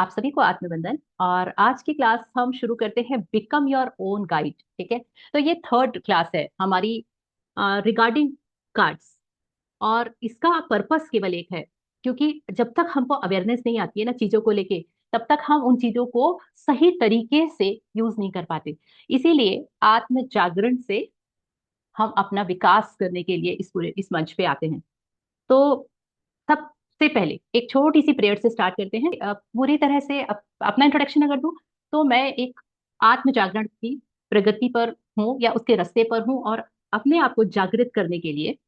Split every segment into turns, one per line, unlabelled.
आप सभी को आत्मवंदन। और आज की क्लास हम शुरू करते हैं बिकम योर ओन गाइड। ठीक है। तो ये थर्ड क्लास है हमारी रिगार्डिंग कार्ड्स। और इसका पर्पस केवल एक है, क्योंकि जब तक हमको अवेयरनेस नहीं आती है ना चीजों को लेके, तब तक हम उन चीजों को सही तरीके से यूज नहीं कर पाते। इसीलिए आत्म जागरण से हम अपना विकास करने के लिए इस मंच पे आते हैं। तो सबसे पहले एक छोटी सी प्रेयर से स्टार्ट करते हैं। पूरी तरह से अपना इंट्रोडक्शन अगर दूं, तो मैं एक आत्म जागरण की प्रगति पर हूँ या उसके रास्ते पर हूँ, और अपने आप को जागृत करने के लिए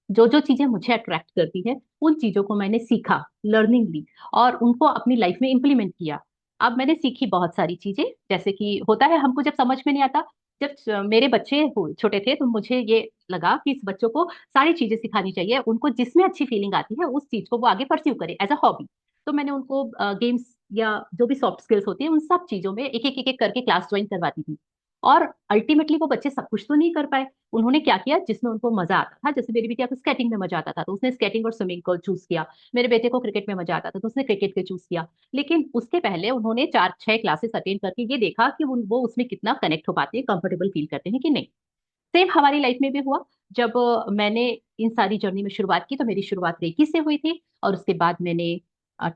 जो जो चीजें मुझे अट्रैक्ट करती है, उन चीजों को मैंने सीखा, लर्निंग ली, और उनको अपनी लाइफ में इंप्लीमेंट किया। अब मैंने सीखी बहुत सारी चीजें। जैसे कि होता है हमको जब समझ में नहीं आता, जब मेरे बच्चे छोटे थे तो मुझे ये लगा कि इस बच्चों को सारी चीजें सिखानी चाहिए, उनको जिसमें अच्छी फीलिंग आती है उस चीज को वो आगे परस्यू करे एज अ हॉबी। तो मैंने उनको गेम्स या जो भी सॉफ्ट स्किल्स होती है उन सब चीजों में एक एक करके क्लास ज्वाइन करवाती थी। और अल्टीमेटली वो बच्चे सब कुछ तो नहीं कर पाए। उन्होंने क्या किया, जिसमें उनको मजा आता था, जैसे मेरी बिटिया को स्केटिंग में मजा आता था तो उसने स्केटिंग और स्विमिंग को चूज किया। मेरे बेटे को क्रिकेट में मजा आता था तो उसने क्रिकेट को चूज किया। लेकिन उसके पहले उन्होंने 4-6 क्लासेस अटेंड करके ये देखा कि वो उसमें कितना कनेक्ट हो पाते हैं, कंफर्टेबल फील करते हैं कि नहीं। सेम हमारी लाइफ में भी हुआ। जब मैंने इन सारी जर्नी में शुरुआत की तो मेरी शुरुआत रेकी से हुई थी, और उसके बाद मैंने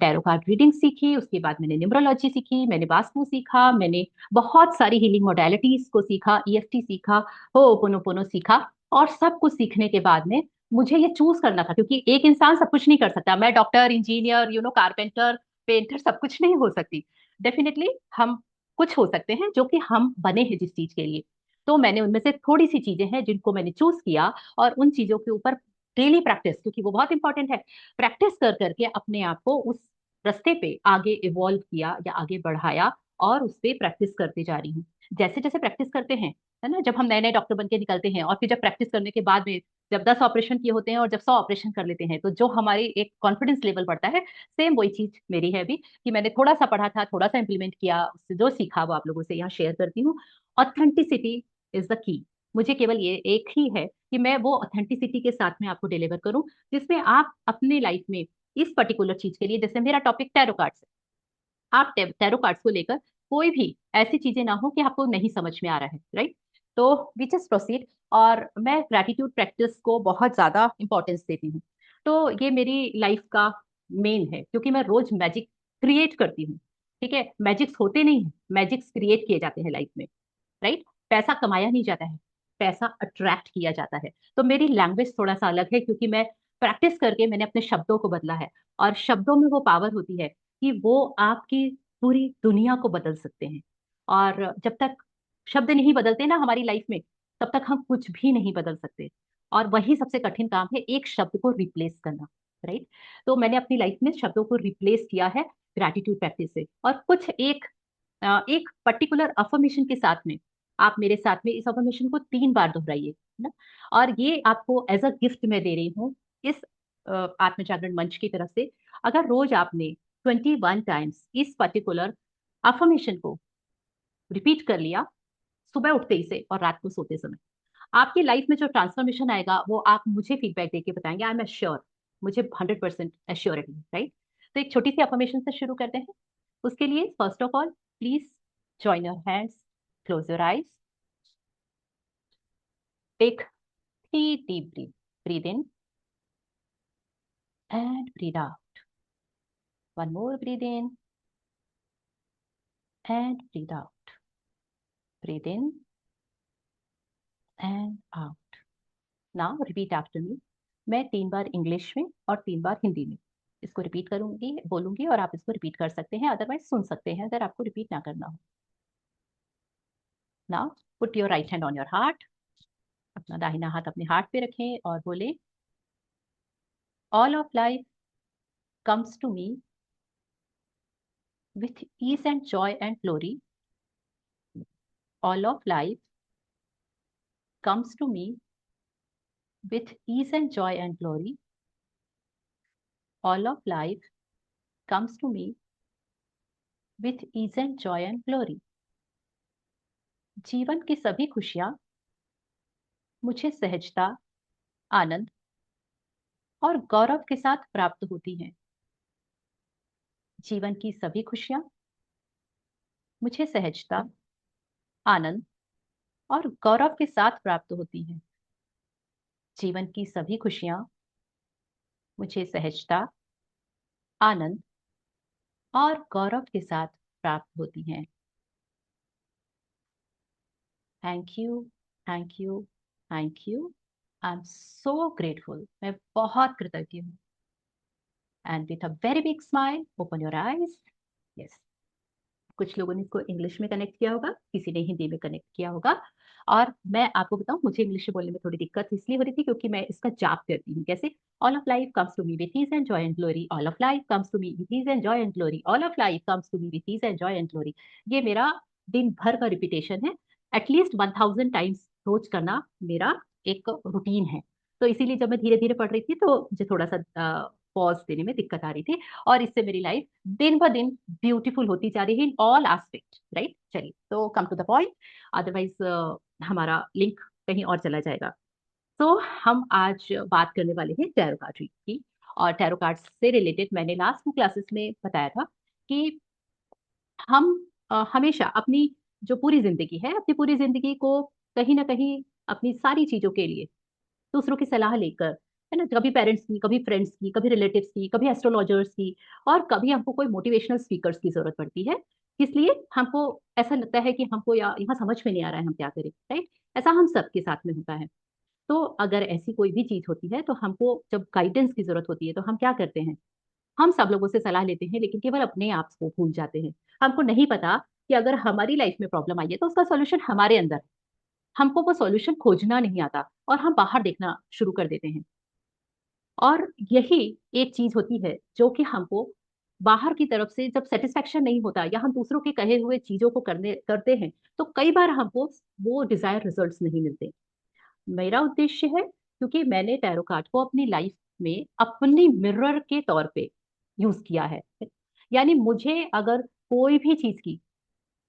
टैरो कार्ड रीडिंग सीखी, उसके बाद मैंने न्यूमरोलॉजी सीखी, मैंने वास्तु सीखा, मैंने बहुत सारी हीलिंग मोडालिटीज को सीखा, ईएफटी सीखा, होपोनोपोनो सीखा। और सब कुछ सीखने के बाद में मुझे ये चूज करना था, क्योंकि एक इंसान सब कुछ नहीं कर सकता। मैं डॉक्टर, इंजीनियर, कारपेंटर, पेंटर सब कुछ नहीं हो सकती। डेफिनेटली हम कुछ हो सकते हैं जो कि हम बने हैं जिस चीज के लिए। तो मैंने उनमें से थोड़ी सी चीजें हैं जिनको मैंने चूज किया, और उन चीजों के ऊपर डेली प्रैक्टिस, क्योंकि वो बहुत इंपॉर्टेंट है, प्रैक्टिस कर करके अपने आप को उस रास्ते पे आगे इवॉल्व किया या आगे बढ़ाया, और उस पे प्रैक्टिस करते जा रही हूँ। जैसे जैसे प्रैक्टिस करते हैं, है ना, जब हम नए नए डॉक्टर बन के निकलते हैं, और फिर जब प्रैक्टिस करने के बाद में जब 10 ऑपरेशन किए होते हैं और जब 100 ऑपरेशन कर लेते हैं, तो जो हमारी एक कॉन्फिडेंस लेवल बढ़ता है, सेम वही चीज मेरी है भी, कि मैंने थोड़ा सा पढ़ा था, थोड़ा सा इंप्लीमेंट किया, उससे जो सीखा वो आप लोगों से यहाँ शेयर करती हूँ। Authenticity is the key. मुझे केवल ये एक ही है कि मैं वो ऑथेंटिसिटी के साथ में आपको डिलीवर करूं, जिसमें आप अपने लाइफ में इस पर्टिकुलर चीज के लिए, जैसे मेरा टॉपिक टैरो कार्ड्स है, आप टैरो कार्ड्स को लेकर कोई भी ऐसी चीजें ना हो कि आपको नहीं समझ में आ रहा है, राइट। तो वी जस्ट प्रोसीड। और मैं ग्रैटिट्यूड प्रैक्टिस को बहुत ज्यादा इंपॉर्टेंस देती हूँ। तो ये मेरी लाइफ का मेन है, क्योंकि मैं रोज मैजिक क्रिएट करती हूँ। ठीक है, मैजिक्स होते नहीं हैं, मैजिक्स क्रिएट किए जाते हैं लाइफ में, राइट। पैसा कमाया नहीं जाता है, पैसा अट्रैक्ट किया जाता है। तो मेरी लैंग्वेज थोड़ा सा अलग है, क्योंकि मैं प्रैक्टिस करके मैंने अपने शब्दों को बदला है। और शब्दों में वो पावर होती है कि वो आपकी पूरी दुनिया को बदल सकते हैं। और जब तक शब्द नहीं बदलते ना हमारी लाइफ में, तब तक हम कुछ भी नहीं बदल सकते। और वही सबसे कठिन काम है, एक शब्द को रिप्लेस करना, राइट। तो मैंने अपनी लाइफ में शब्दों को रिप्लेस किया है ग्रैटिट्यूड प्रैक्टिस से। और कुछ एक पर्टिकुलर अफर्मेशन के साथ में आप मेरे साथ में इस अफर्मेशन को 3 बार दोहराइए, है ना। और ये आपको एज अ गिफ्ट मैं दे रही हूँ इस आत्म जागरण मंच की तरफ से। अगर रोज आपने 21 टाइम्स इस पर्टिकुलर अफर्मेशन को रिपीट कर लिया, सुबह उठते ही से और रात को सोते समय, आपकी लाइफ में जो ट्रांसफॉर्मेशन आएगा वो आप मुझे फीडबैक देके बताएंगे। आई एम श्योर, मुझे 100% एश्योरिटी, राइट। तो एक छोटी सी अफर्मेशन से शुरू करते हैं। उसके लिए first of all, please join your hands, close your eyes, take 3 deep breath. Breathe in and breathe out. One more, breathe in and breathe out. Breathe in and out. Now repeat after me. मैं 3 बार English में और 3 बार हिंदी में इसको repeat करूंगी, बोलूंगी, और आप इसको रिपीट कर सकते हैं, अदरवाइज सुन सकते हैं अगर आपको रिपीट ना करना हो। Now put your right hand on your heart. अपना दाहिना हाथ अपने हार्ट पे रखें और बोले, all of life comes to me with ease and joy and glory. All of life comes to me with ease and joy and glory. All of life comes to me with ease and joy and glory. जीवन की सभी खुशियां मुझे सहजता, आनंद और गौरव के साथ प्राप्त होती हैं। जीवन की सभी खुशियां मुझे सहजता, आनंद और गौरव के साथ प्राप्त होती हैं। जीवन की सभी खुशियां मुझे सहजता, आनंद और गौरव के साथ प्राप्त होती हैं। Thank you, thank you, thank you. I am so grateful. मैं बहुत कृतज्ञ हूँ। And with a very big smile open your eyes. Yes, कुछ लोगों ने इसको इंग्लिश में कनेक्ट किया होगा, किसी ने हिंदी में कनेक्ट किया होगा। और मैं आपको बताऊं, मुझे इंग्लिश में बोलने में थोड़ी दिक्कत इसलिए हो रही थी क्योंकि मैं इसका जाप करती हूँ। कैसे? All of life comes to me with ease and joy and glory, all of life comes to me with ease and joy and glory, all of life comes to me with ease and joy and glory. ये मेरा दिन भर का repetition है। At least 1000 times रोज करना मेरा एक routine है। तो इसीलिए जब मैं धीरे धीरे पढ़ रही थी तो मुझे थोड़ा सा पॉज देने में दिक्कत आ रही थी। और इससे मेरी लाइफ दिन ब दिन ब्यूटीफुल होती जा रही है इन ऑल एस्पेक्ट। राइट, चलिए तो come to the point, otherwise हमारा लिंक कहीं और चला जाएगा। तो हम आज बात करने वाले हैं टैरो कार्ड रीड की। और टैरो कार्ड से रिलेटेड मैंने लास्ट 2 क्लासेस में बताया था कि हम हमेशा अपनी जो पूरी जिंदगी है, अपनी पूरी जिंदगी को कहीं ना कहीं अपनी सारी चीजों के लिए दूसरों की सलाह लेकर, है ना, कभी पेरेंट्स की, कभी फ्रेंड्स की, कभी रिलेटिव्स की, कभी एस्ट्रोलॉजर्स की, और कभी हमको कोई मोटिवेशनल स्पीकर्स की जरूरत पड़ती है। इसलिए हमको ऐसा लगता है कि हमको यहाँ समझ में नहीं आ रहा है हम क्या करें। राइट, ऐसा हम सबके साथ में होता है। तो अगर ऐसी कोई भी चीज होती है तो हमको जब गाइडेंस की जरूरत होती है तो हम क्या करते हैं? हम सब लोगों से सलाह लेते हैं लेकिन केवल अपने आप को भूल जाते हैं। हमको नहीं पता कि अगर हमारी लाइफ में प्रॉब्लम आई है तो उसका सॉल्यूशन हमारे अंदर है। हमको वो सॉल्यूशन खोजना नहीं आता और हम बाहर देखना शुरू कर देते हैं। और यही एक चीज होती है जो कि हमको बाहर की तरफ से जब सेटिस्फेक्शन नहीं होता या हम दूसरों के कहे हुए चीजों को करने करते हैं तो कई बार हमको वो डिजायर रिजल्ट्स नहीं मिलते। मेरा उद्देश्य है, क्योंकि मैंने टैरो कार्ड को अपनी लाइफ में अपनी मिरर के तौर पे यूज किया है। यानी मुझे अगर कोई भी चीज की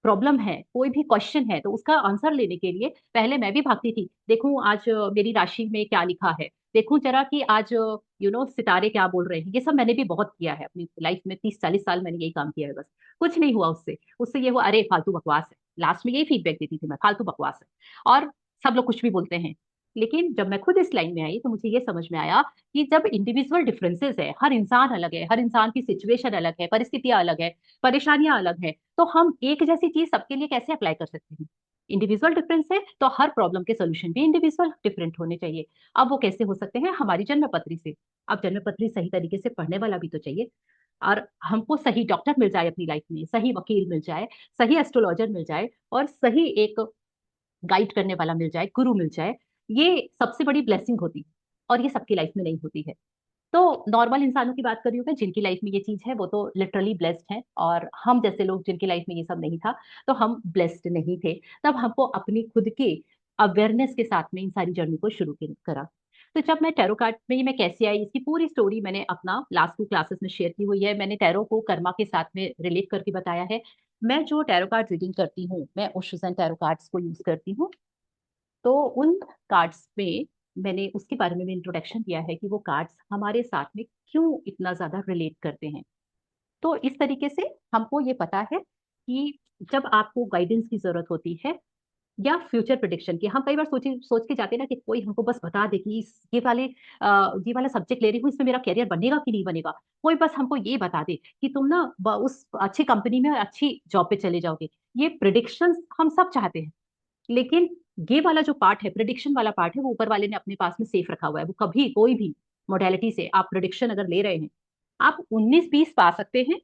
प्रॉब्लम है, कोई भी क्वेश्चन है, तो उसका आंसर लेने के लिए पहले मैं भी भागती थी, देखूं आज मेरी राशि में क्या लिखा है, देखूं जरा कि आज सितारे क्या बोल रहे हैं। ये सब मैंने भी बहुत किया है अपनी लाइफ में, 30-40 साल मैंने यही काम किया है। बस कुछ नहीं हुआ उससे। उससे ये हुआ, अरे फालतू बकवास है। लास्ट में यही फीडबैक देती थी मैं, फालतू बकवास है। और सब लोग कुछ भी बोलते हैं। लेकिन जब मैं खुद इस लाइन में आई तो मुझे ये समझ में आया कि जब इंडिविजुअल डिफरेंसेस है, हर इंसान अलग है, हर इंसान की सिचुएशन अलग है, परिस्थितियां अलग है, परेशानियां अलग है, तो हम एक जैसी चीज सबके लिए कैसे अप्लाई कर सकते हैं? इंडिविजुअल डिफरेंस है तो हर प्रॉब्लम के सोल्यूशन भी इंडिविजुअल डिफरेंट होने चाहिए। अब वो कैसे हो सकते हैं? हमारी जन्म पत्री से। अब जन्म पत्री सही तरीके से पढ़ने वाला भी तो चाहिए। और हमको सही डॉक्टर मिल जाए अपनी लाइफ में, सही वकील मिल जाए, सही एस्ट्रोलॉजर मिल जाए, और सही एक गाइड करने वाला मिल जाए, गुरु मिल जाए, ये सबसे बड़ी ब्लेसिंग होती। और ये सबकी लाइफ में नहीं होती है। तो नॉर्मल इंसानों की बात कर रही हूँ मैं, जिनकी लाइफ में ये चीज है वो तो लिटरली ब्लेस्ड हैं। और हम जैसे लोग जिनकी लाइफ में ये सब नहीं था, तो हम ब्लेस्ड नहीं थे। तब हमको अपनी खुद के अवेयरनेस के साथ में इन सारी जर्नी को शुरू करा। तो जब मैं टैरो कार्ड में मैं कैसे आई, इसकी पूरी स्टोरी मैंने अपना लास्ट 2 क्लासेस में शेयर की हुई है। मैंने टैरो को कर्मा के साथ में रिलेट करके बताया है। मैं जो टैरो कार्ड रीडिंग करती हूँ, मैं ओशोजन टैरो कार्ड्स को यूज करती हूँ। तो उन कार्ड्स में मैंने उसके बारे में भी इंट्रोडक्शन दिया है कि वो कार्ड्स हमारे साथ में क्यों इतना ज्यादा रिलेट करते हैं। तो इस तरीके से हमको ये पता है कि जब आपको गाइडेंस की जरूरत होती है या फ्यूचर प्रिडिक्शन की, हम कई बार सोच के जाते हैं ना कि कोई हमको बस बता दे कि ये वाला सब्जेक्ट ले रही हूँ, इसमें मेरा करियर बनेगा कि नहीं बनेगा। कोई बस हमको ये बता दे कि तुम ना उस अच्छी कंपनी में अच्छी जॉब पे चले जाओगे। ये प्रिडिक्शन हम सब चाहते हैं। लेकिन ये वाला जो पार्ट है, प्रिडिक्शन वाला पार्ट है, वो ऊपर वाले ने अपने पास में सेफ रखा हुआ है। वो कभी कोई भी मोडेलिटी से आप प्रिडिक्शन अगर ले रहे हैं, आप 19-20 पा सकते हैं।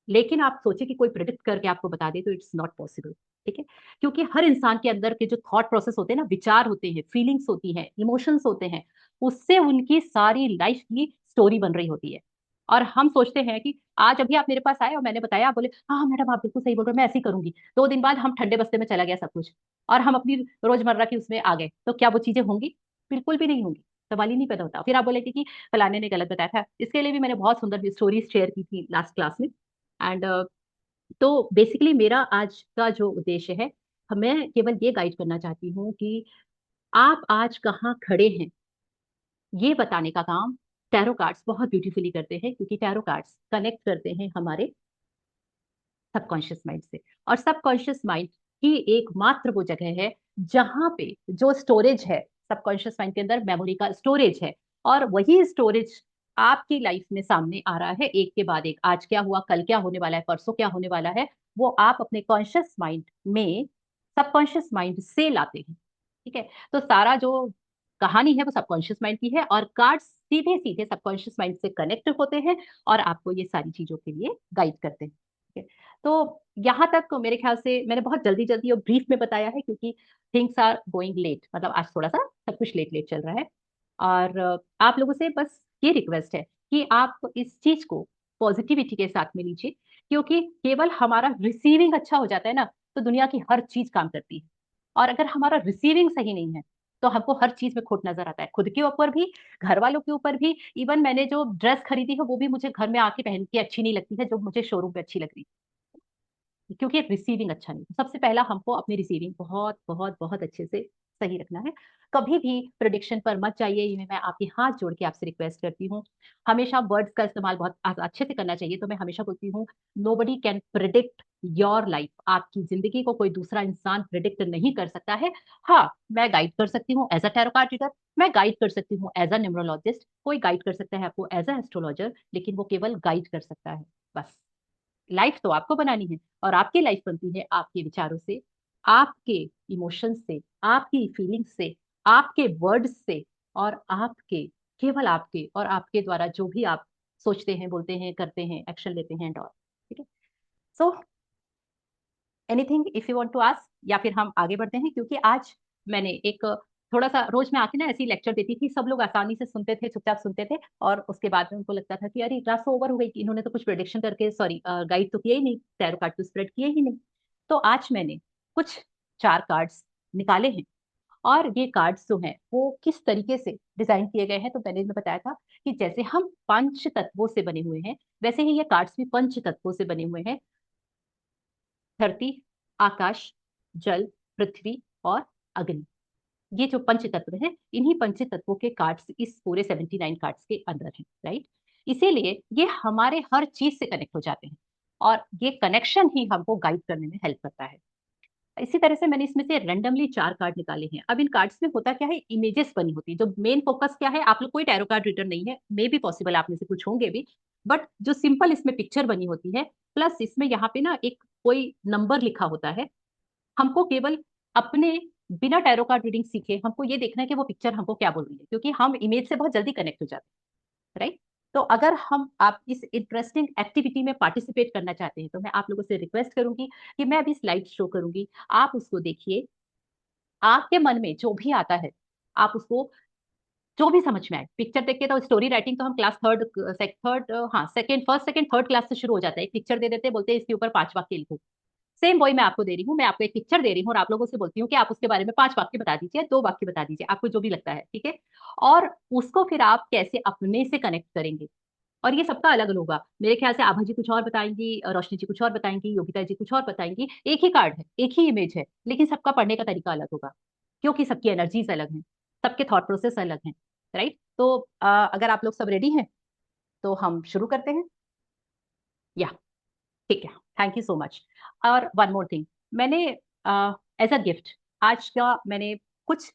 लेकिन आप सोचे कि कोई प्रिडिक्ट करके आपको बता दे, तो इट्स नॉट पॉसिबल। ठीक है? क्योंकि हर इंसान के अंदर के जो थॉट प्रोसेस होते हैं ना, विचार होते हैं, फीलिंग्स होती हैं, इमोशंस होते हैं, उससे उनकी सारी लाइफ की स्टोरी बन रही होती है। और हम सोचते हैं कि आज अभी आप मेरे पास आए और मैंने बताया, आप बोले हाँ मैडम आप बिल्कुल सही बोल रहे हो, मैं ऐसे ही करूंगी। 2 दिन बाद हम ठंडे बस्ते में चला गया सब कुछ, और हम अपनी रोजमर्रा की उसमें आ गए, तो क्या वो चीजें होंगी? बिल्कुल भी नहीं होंगी। सवाल ही नहीं पैदा होता। फिर आप बोले कि फलाने ने गलत बताया था। इसके लिए भी मैंने बहुत सुंदर स्टोरीज शेयर की थी लास्ट क्लास में। एंड तो बेसिकली मेरा आज का जो उद्देश्य है, मैं केवल ये गाइड करना चाहती हूँ कि आप आज कहाँ खड़े हैं, ये बताने का काम टैरो कार्ड्स बहुत ब्यूटीफुली करते हैं। क्योंकि टैरो कार्ड्स कनेक्ट करते हैं हमारे सबकॉन्शियस माइंड से। और सबकॉन्शियस माइंड ही एकमात्र वो जगह है जहां पे जो स्टोरेज है, सबकॉन्शियस माइंड के अंदर मेमोरी का स्टोरेज है। और वही स्टोरेज आपकी लाइफ में सामने आ रहा है एक के बाद एक। आज क्या हुआ, कल क्या होने वाला है, परसों क्या होने वाला है, वो आप अपने कॉन्शियस माइंड में सबकॉन्शियस माइंड से लाते हैं। ठीक है। तो सारा जो कहानी है वो सबकॉन्शियस माइंड की है, और कार्ड्स सीधे सीधे सबकॉन्शियस माइंड से कनेक्ट होते हैं और आपको ये सारी चीजों के लिए गाइड करते हैं। ठीक है। तो यहाँ तक मेरे ख्याल से मैंने बहुत जल्दी जल्दी और ब्रीफ में बताया है, क्योंकि थिंग्स आर गोइंग लेट, मतलब आज थोड़ा सा सब कुछ लेट लेट चल रहा है। और आप लोगों से बस ये रिक्वेस्ट है कि आप इस चीज को पॉजिटिविटी के साथ में लीजिए, क्योंकि केवल हमारा रिसीविंग अच्छा हो जाता है ना, तो दुनिया की हर चीज काम करती है। और अगर हमारा रिसीविंग सही नहीं है, तो हमको हर चीज में खोट नजर आता है, खुद के ऊपर भी, घर वालों के ऊपर भी। इवन मैंने जो ड्रेस खरीदी है वो भी मुझे घर में आके पहन के अच्छी नहीं लगती है, जो मुझे शोरूम पे अच्छी लग रही है, क्योंकि रिसीविंग अच्छा नहीं। सबसे पहला हमको अपनी रिसीविंग बहुत बहुत बहुत अच्छे से सही रखना है। कभी भी प्रिडिक्शन पर मत जाइए, ये मैं आपके हाथ जोड़ के आपसे रिक्वेस्ट करती हूँ। हमेशा वर्ड्स का इस्तेमाल बहुत अच्छे से करना चाहिए। तो मैं हमेशा बोलती हूँ, nobody can predict your life. आपकी जिंदगी को कोई दूसरा इंसान प्रिडिक्ट नहीं कर सकता है। हाँ, मैं गाइड कर सकती हूँ as a tarot card reader, मैं गाइड कर सकती हूँ एज अ न्यूमरोलॉजिस्ट, कोई गाइड कर सकता है आपको एज अ एस्ट्रोलॉजर, लेकिन वो केवल गाइड कर सकता है बस। लाइफ तो आपको बनानी है, और आपकी लाइफ बनती है आपके विचारों से, आपके इमोशंस से, आपकी फीलिंग्स से, आपके वर्ड्स से, और आपके, केवल आपके और आपके द्वारा जो भी आप सोचते हैं, बोलते हैं, करते हैं, एक्शन लेते हैं एंड ऑल। ठीक है। So anything if you want to ask, या फिर हम आगे बढ़ते हैं, क्योंकि आज मैंने एक थोड़ा सा, रोज मैं आके ना ऐसी लेक्चर देती थी, सब लोग आसानी से सुनते थे, चुपचाप सुनते थे, और उसके बाद में उनको लगता था कि अरे क्लास तो ओवर हो गई, कि इन्होंने तो कुछ प्रेडिक्शन करके, सॉरी, गाइड तो किया ही नहीं, टैरो कार्ड तो स्प्रेड किए ही नहीं। तो आज मैंने कुछ 4 कार्ड्स निकाले हैं, और ये कार्ड्स जो हैं वो किस तरीके से डिजाइन किए गए हैं, तो मैंने बताया था कि जैसे हम पंच तत्वों से बने हुए हैं, वैसे ही ये कार्ड्स भी पंच तत्वों से बने हुए हैं। धरती, आकाश, जल, पृथ्वी और अग्नि, ये जो पंच तत्व हैं, इन्हीं पंच तत्वों के कार्ड्स इस पूरे 79 कार्ड्स के अंदर हैं, राइट। इसीलिए ये हमारे हर चीज से कनेक्ट हो जाते हैं, और ये कनेक्शन ही हमको गाइड करने में हेल्प करता है। इसी तरह से मैंने इसमें से रैंडमली 4 कार्ड निकाले हैं। अब इन कार्ड्स में होता क्या है, इमेजेस बनी होती है। जो मेन फोकस क्या है, आप लोग कोई टैरो कार्ड रीडर नहीं है, मे भी पॉसिबल आप में से कुछ होंगे भी, बट जो सिंपल इसमें पिक्चर बनी होती है, प्लस इसमें यहाँ पे ना एक कोई नंबर लिखा होता है। हमको केवल अपने, बिना टैरो कार्ड रीडिंग सीखे, हमको ये देखना है कि वो पिक्चर हमको क्या बोल रही है, क्योंकि हम इमेज से बहुत जल्दी कनेक्ट हो जाते हैं, राइट। तो अगर हम, आप इस इंटरेस्टिंग एक्टिविटी में पार्टिसिपेट करना चाहते हैं, तो मैं आप लोगों से रिक्वेस्ट करूंगी कि मैं अभी स्लाइड शो करूंगी, आप उसको देखिए। आपके मन में जो भी आता है, आप उसको, जो भी समझ में आए, पिक्चर देख के, तो स्टोरी राइटिंग तो हम क्लास थर्ड, थर्ड, हाँ, second, first second third class से शुरू हो जाता है। एक पिक्चर दे देते हैं, बोलते हैं इसके ऊपर 5 वाक्य लिखो। सेम वही मैं आपको दे रही हूँ, मैं आपको एक पिक्चर दे रही हूँ और आप लोगों से बोलती हूँ कि आप उसके बारे में 5 वाक्य बता दीजिए, 2 वाक्य बता दीजिए, आपको जो भी लगता है, ठीक है। और उसको फिर आप कैसे अपने से कनेक्ट करेंगे, और ये सबका अलग अलग होगा। मेरे ख्याल से आभा जी कुछ और बताएंगी, रोशनी जी कुछ और बताएंगी, योगिता जी कुछ और बताएंगी। एक ही कार्ड है, एक ही इमेज है, लेकिन सबका पढ़ने का तरीका अलग होगा, क्योंकि सबकी एनर्जीज अलग हैं, सबके थॉट प्रोसेस अलग हैं, राइट। तो अगर आप लोग सब रेडी हैं, तो हम शुरू करते हैं, या, ठीक है। Thank you so much. और वन मोर थिंग, मैंने एज अ गिफ्ट आज का मैंने कुछ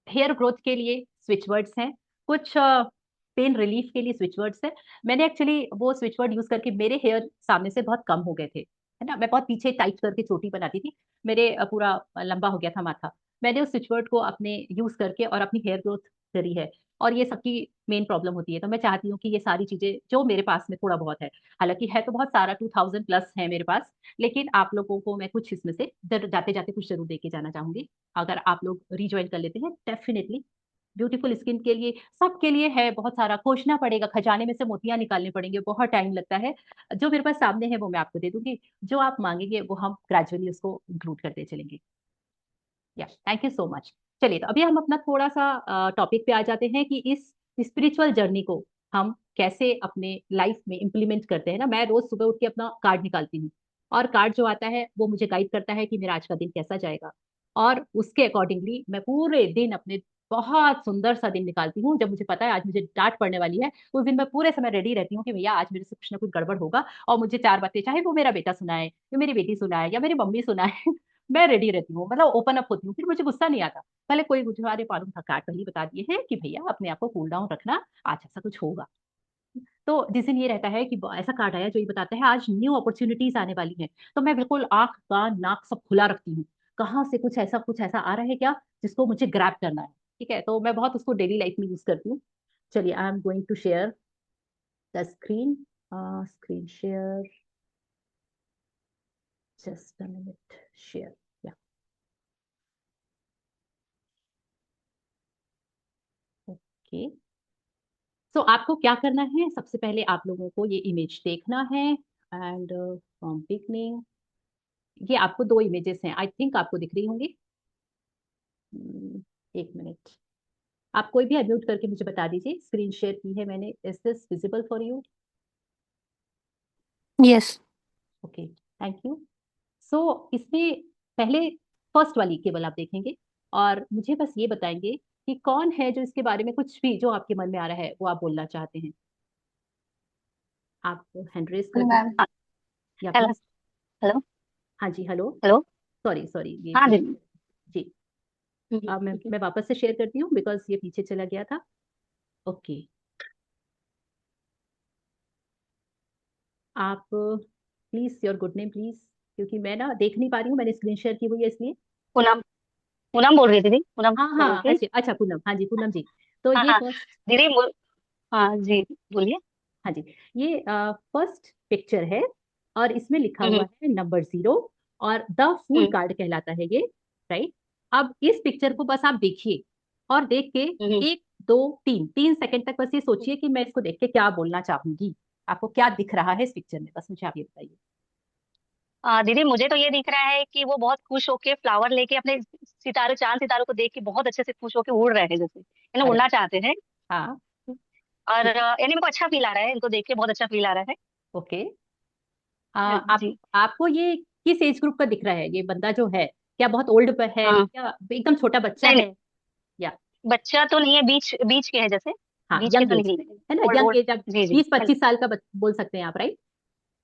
हेयर ग्रोथ के लिए स्विच वर्ड्स हैं, कुछ पेन रिलीफ के लिए स्विच वर्ड्स हैं। मैंने एक्चुअली वो स्विच वर्ड यूज करके, मेरे हेयर सामने से बहुत कम हो गए थे, है ना, मैं बहुत पीछे टाइट करके चोटी बनाती थी, मेरे पूरा लंबा हो गया था माथा। मैंने उस स्विच वर्ड को अपने यूज करके और अपनी हेयर ग्रोथ करी है, और ये सबकी मेन प्रॉब्लम होती है। तो मैं चाहती हूँ कि ये सारी चीजें जो मेरे पास में थोड़ा बहुत है, हालांकि है तो बहुत सारा, 2000+ है मेरे पास, लेकिन आप लोगों को मैं कुछ इसमें से जाते जाते कुछ जरूर दे के जाना चाहूंगी। अगर आप लोग रिज्वाइन कर लेते हैं, डेफिनेटली ब्यूटीफुल स्किन के लिए, सबके लिए है, बहुत सारा खोजना पड़ेगा, खजाने में से मोतियां निकालने पड़ेंगे, बहुत टाइम लगता है। जो मेरे पास सामने है वो मैं आपको दे दूंगी, जो आप मांगेंगे वो हम ग्रेजुअली उसको इंक्लूड करते चलेंगे। या, थैंक यू सो मच। चलिए, तो अभी हम अपना थोड़ा सा टॉपिक पे आ जाते हैं कि इस स्पिरिचुअल जर्नी को हम कैसे अपने लाइफ में इम्प्लीमेंट करते हैं ना। मैं रोज सुबह उठ के अपना कार्ड निकालती हूँ, और कार्ड जो आता है वो मुझे गाइड करता है कि मेरा आज का दिन कैसा जाएगा, और उसके अकॉर्डिंगली मैं पूरे दिन अपने बहुत सुंदर सा दिन निकालती हूँ, जब मुझे पता है आज मुझे डांट पड़ने वाली है। उस दिन मैं पूरे समय रेडी रहती हूँ कि भैया आज मेरे से कुछ ना कुछ गड़बड़ होगा, और मुझे चार बातें, चाहे वो मेरा बेटा सुनाए या मेरी बेटी सुनाए या मेरी मम्मी सुनाए मैं रेडी रहती हूँ, मतलब ओपन अप होती हूँ, फिर मुझे गुस्सा नहीं आता। पहले कोई मुझे हमारे मालूम था, कार्ड पहले ही बता दिए हैं कि भैया अपने आप को कूल डाउन रखना, आज ऐसा कुछ होगा। तो जिस दिन ये रहता है कि ऐसा कार्ड आया जो ये बताता है आज न्यू अपॉर्चुनिटीज आने वाली हैं, तो मैं बिल्कुल आंख कान नाक सब खुला रखती हूँ, कहाँ से कुछ ऐसा आ रहा है क्या जिसको मुझे ग्रैब करना है। ठीक है, तो मैं बहुत उसको डेली लाइफ में यूज करती हूँ। चलिए, I am going to share the screen, screen share, just a minute, share, yeah, okay. So आपको क्या करना है, सबसे पहले आप लोगों को ये इमेज देखना है, एंड फ्रॉम बिगनिंग, ये आपको दो इमेजेस हैं, आई थिंक आपको दिख रही होंगी। एक मिनट, आप कोई भी अनम्यूट करके मुझे बता दीजिए, स्क्रीन शेयर की है मैंने, is this visible for you?
Yes.
Okay, thank you. So इसमें पहले फर्स्ट वाली केवल आप देखेंगे, और मुझे बस ये बताएंगे कि कौन है जो इसके बारे में कुछ भी जो आपके मन में आ रहा है वो आप बोलना चाहते हैं। आप हैंड रेस कर
मैम।
दीजिए, या
हेलो।
प्लीज।
हेलो।
हाँ जी, हेलो।
हेलो।
सॉरी सॉरी, ये
हाँ
पीछे।
दीदी।
जी, अब मैं वापस से शेयर करती हूँ बिकॉज ये पीछे चला गया था। ओके, आप please your good name please, क्योंकि मैं ना देख नहीं पा रही हूँ, मैंने स्क्रीन शेयर की हुई है इसलिए।
पूनम। पूनम बोल रही थी दीदी, पूनम
हाँ
बोल रही
हाँ,
थी।
अच्छा अच्छा, पूनम, हाँ जी पूनम जी। तो
हाँ
ये
हाँ
फर्स्ट,
दीदी हाँ जी, बोलिए।
हाँ जी, ये फर्स्ट पिक्चर है, और इसमें लिखा
हम्म।
हुआ है नंबर 0, और द फूल
हम्म।
कार्ड कहलाता है ये, राइट। अब इस पिक्चर को बस आप देखिए, और देख के
हम्म।
1 2 3 3 सेकंड तक बस ये सोचिए कि मैं इसको देख के क्या बोलना चाहूंगी। आपको क्या दिख रहा है इस पिक्चर में, बस मुझे आप ये बताइए।
दीदी मुझे तो ये दिख रहा है कि वो बहुत खुश होके फ्लावर लेके अपने सितारे, चांद सितारों को देख के बहुत अच्छे से खुश होके उड़ रहे हैं, जैसे
अरे
उड़ना चाहते हैं।
हाँ,
और
ठीक,
यानी मेरे को अच्छा फील आ रहा है, इनको देख के बहुत अच्छा फील आ रहा
ओके।
है
आप
जी।
आपको ये किस एज ग्रुप का दिख रहा है, ये बंदा जो है, क्या बहुत ओल्ड पे है
हाँ।
या एकदम छोटा बच्चा
नहीं नहीं,
है, या?
बच्चा तो नहीं है, बीच बीच के है जैसे।
हाँ,
बीच के
यंग
तो
एज,
नहीं,
है ना,
ओल्ड
यंग
ओल्ड।
एज, आप
जी जी
बीस पच्चीस साल का बोल सकते हैं आप, राइट?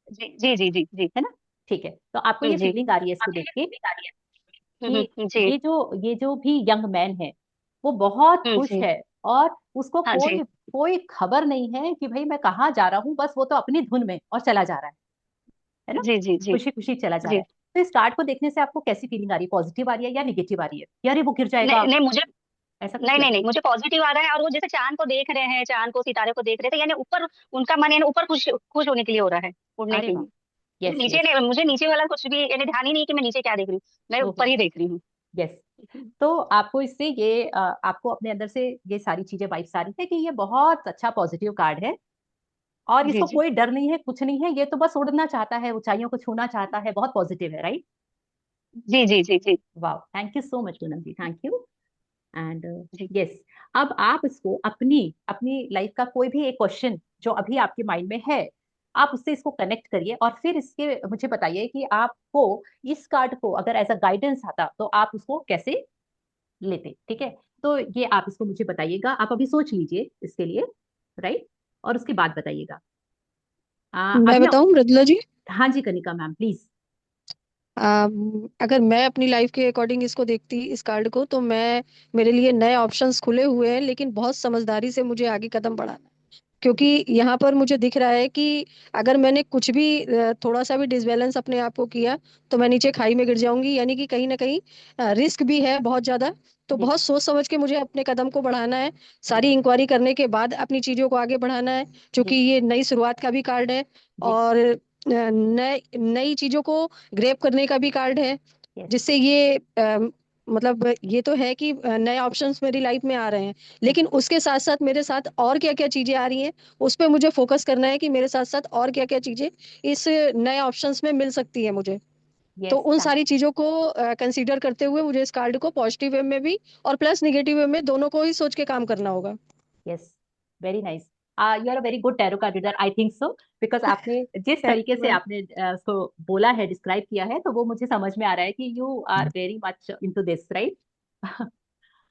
जी जी जी जी जी।
है ना, ठीक है। तो आपको ये
जी।
फीलिंग आ रही है इसको देख के कि
जी।
ये जो भी यंग मैन है वो बहुत खुश
जी।
है, और उसको
हाँ जी।
कोई कोई खबर नहीं है कि भाई मैं कहाँ जा रहा हूँ, बस वो तो अपनी धुन में और चला जा रहा है ना,
जी जी जी
खुशी खुशी चला जा रहा
जी।
है। तो इस कार्ड को देखने से आपको कैसी फीलिंग आ रही है, पॉजिटिव आ रही है या निगेटिव आ रही है, यार ये वो गिर जाएगा,
नहीं नहीं मुझे,
ऐसा कुछ
नहीं
लग
नहीं
रहा
नहीं मुझे पॉजिटिव आ रहा है। और वो जैसे चांद को देख रहे हैं, चांद को सितारे को देख रहे थे, यानी ऊपर उनका मन यानी ऊपर खुश खुश होने के लिए हो रहा है,
है?
उड़ने
अरे
के
वाह,
लिए।
यस
नीचे
यस,
नहीं, मुझे नीचे वाला कुछ भी यानी ध्यान ही नहीं कि मैं नीचे क्या देख रही हूँ, मैं ऊपर
ओहो,
ही देख रही हूँ।
यस। तो आपको इससे ये आपको अपने अंदर से ये सारी चीजें वाइब्स आ रही है कि ये बहुत अच्छा पॉजिटिव कार्ड है, और
जी
इसको
जी
कोई डर नहीं है, कुछ नहीं है, ये तो बस उड़ना चाहता है, ऊंचाइयों को छूना चाहता है, बहुत पॉजिटिव है, राइट?
जी जी जी जी
वाह, thank you so much Poonam ji, thank you. And
जी
यस, अब आप इसको अपनी अपनी लाइफ का कोई भी एक क्वेश्चन जो अभी आपके माइंड में है, आप उससे इसको कनेक्ट करिए, और फिर इसके मुझे बताइए कि आपको इस कार्ड को अगर एज अ गाइडेंस आता तो आप उसको कैसे लेते, ठीक है? तो ये आप इसको मुझे बताइएगा, आप अभी सोच लीजिए इसके लिए, राइट, और उसके बाद बताइएगा।
मैं
अभी
बताऊं मृदुला जी?
हाँ जी, कनिका मैम प्लीज।
अगर मैं अपनी लाइफ के अकॉर्डिंग इसको देखती इस कार्ड को, तो मैं, मेरे लिए नए ऑप्शंस खुले हुए हैं, लेकिन बहुत समझदारी से मुझे आगे कदम बढ़ाना है। क्योंकि यहाँ पर मुझे दिख रहा है कि अगर मैंने कुछ भी थोड़ा सा भी डिसबैलेंस अपने आप को किया, तो मैं नीचे खाई में गिर जाऊंगी, यानी कि कहीं ना कहीं रिस्क भी है बहुत ज्यादा। तो
जी
बहुत सोच समझ के मुझे अपने कदम को बढ़ाना है,
जी
सारी इंक्वायरी करने के बाद अपनी चीजों को आगे बढ़ाना है, क्योंकि
जी
ये नई शुरुआत का भी कार्ड है।
जी,
और नए नई चीजों को ग्रेप करने का भी कार्ड है,
यस,
जिससे ये मतलब ये तो है कि नए ऑप्शंस मेरी लाइफ में आ रहे हैं, लेकिन उसके साथ साथ मेरे साथ और क्या क्या चीजें आ रही हैं, उस पे मुझे फोकस करना है कि मेरे साथ साथ और क्या क्या चीजें इस नए ऑप्शंस में मिल सकती है मुझे। तो
यस,
उन सारी चीजों को कंसीडर करते हुए मुझे इस कार्ड को पॉजिटिव वे में भी और प्लस निगेटिव वे में दोनों को ही सोच के काम करना होगा।
Yes, very nice. You are a very good tarot card reader, I think so, because आपने जिस
थैंक
तरीके
यू
से
मैम।
आपने उसको बोला है, डिस्क्राइब किया है, तो वो मुझे समझ में आ रहा है कि you are very much into this, right?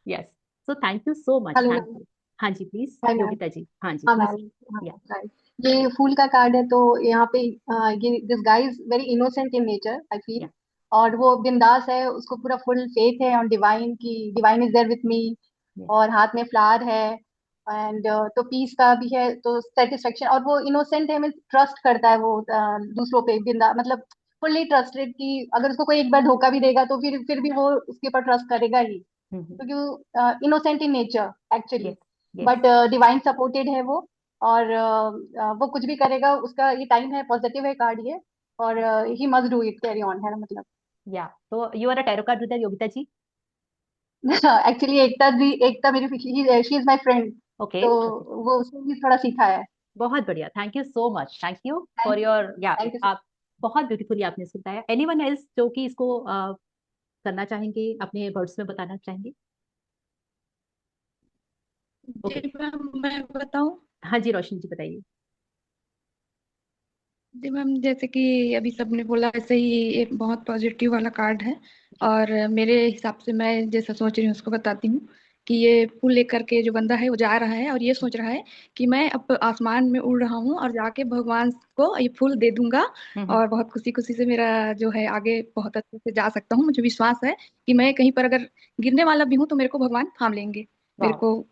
Yes. So thank you so much,
hello
thank
ma'am.
You. हाँ जी please
hi ma'am.
Yogita ji, हाँ जी
हाँ
प्लीज।
मैम। हाँ
या
राइट। ये फूल का कार्ड है तो यहाँ पे ये this guy is very innocent in nature I feel.
Yeah
और वो बिंदास है, उसको पूरा फुल फेथ है ऑन डिवाइन की divine is there with me.
Yeah
और हाथ में फ्लावर है। एंड तो पीस का भी है तो सेटिस्फेक्शन, और वो इनोसेंट है, मीन्स ट्रस्ट करता है वो दूसरों पे बिंदा मतलब फुल्ली ट्रस्टेड कि अगर उसको कोई एक बार धोखा भी देगा तो फिर भी वो उसके ऊपर ट्रस्ट करेगा ही, क्योंकि innocent in nature actually.
Yes yes.
But divine supported है वो। और वो कुछ भी करेगा, उसका ये टाइम है, पॉजिटिव है कार्ड ये। और he must do it, carry on है मतलब।
या तो you are a tarot card reader Yogita ji?
Actually Ekta मेरी she is my friend.
Okay
तो
ओके,
वो उसने भी थोड़ा सीखा है।
बहुत बढ़िया, thank you so much, thank you for
thank you.
Your, yeah
thank you.
आप बहुत ब्यूटीफुली आपने इसको बताया। एनीवन एल्स जो कि इसको करना चाहेंगे, अपने वर्ड्स में बताना चाहेंगे? ओके,
जी मैम, मैं बताऊं?
हाँ जी रोशनी जी बताइए।
जी मैम, जैसे कि अभी सबने बोला ऐसे ही ये बहुत पॉजिटिव वाला कार्ड है।
जी
और मेरे हिसाब से मैं जैसा सोच रही हूँ उसको बताती हूँ कि ये फूल लेकर के जो बंदा है वो जा रहा है और ये सोच रहा है कि मैं अब आसमान में उड़ रहा हूँ और जाके भगवान को ये फूल दे दूंगा।
हम्म।
और बहुत खुशी खुशी से मेरा जो है आगे बहुत अच्छे से जा सकता हूँ। मुझे विश्वास है कि मैं कहीं पर अगर गिरने वाला भी हूँ तो मेरे को भगवान थाम लेंगे। मेरे
वाह।
को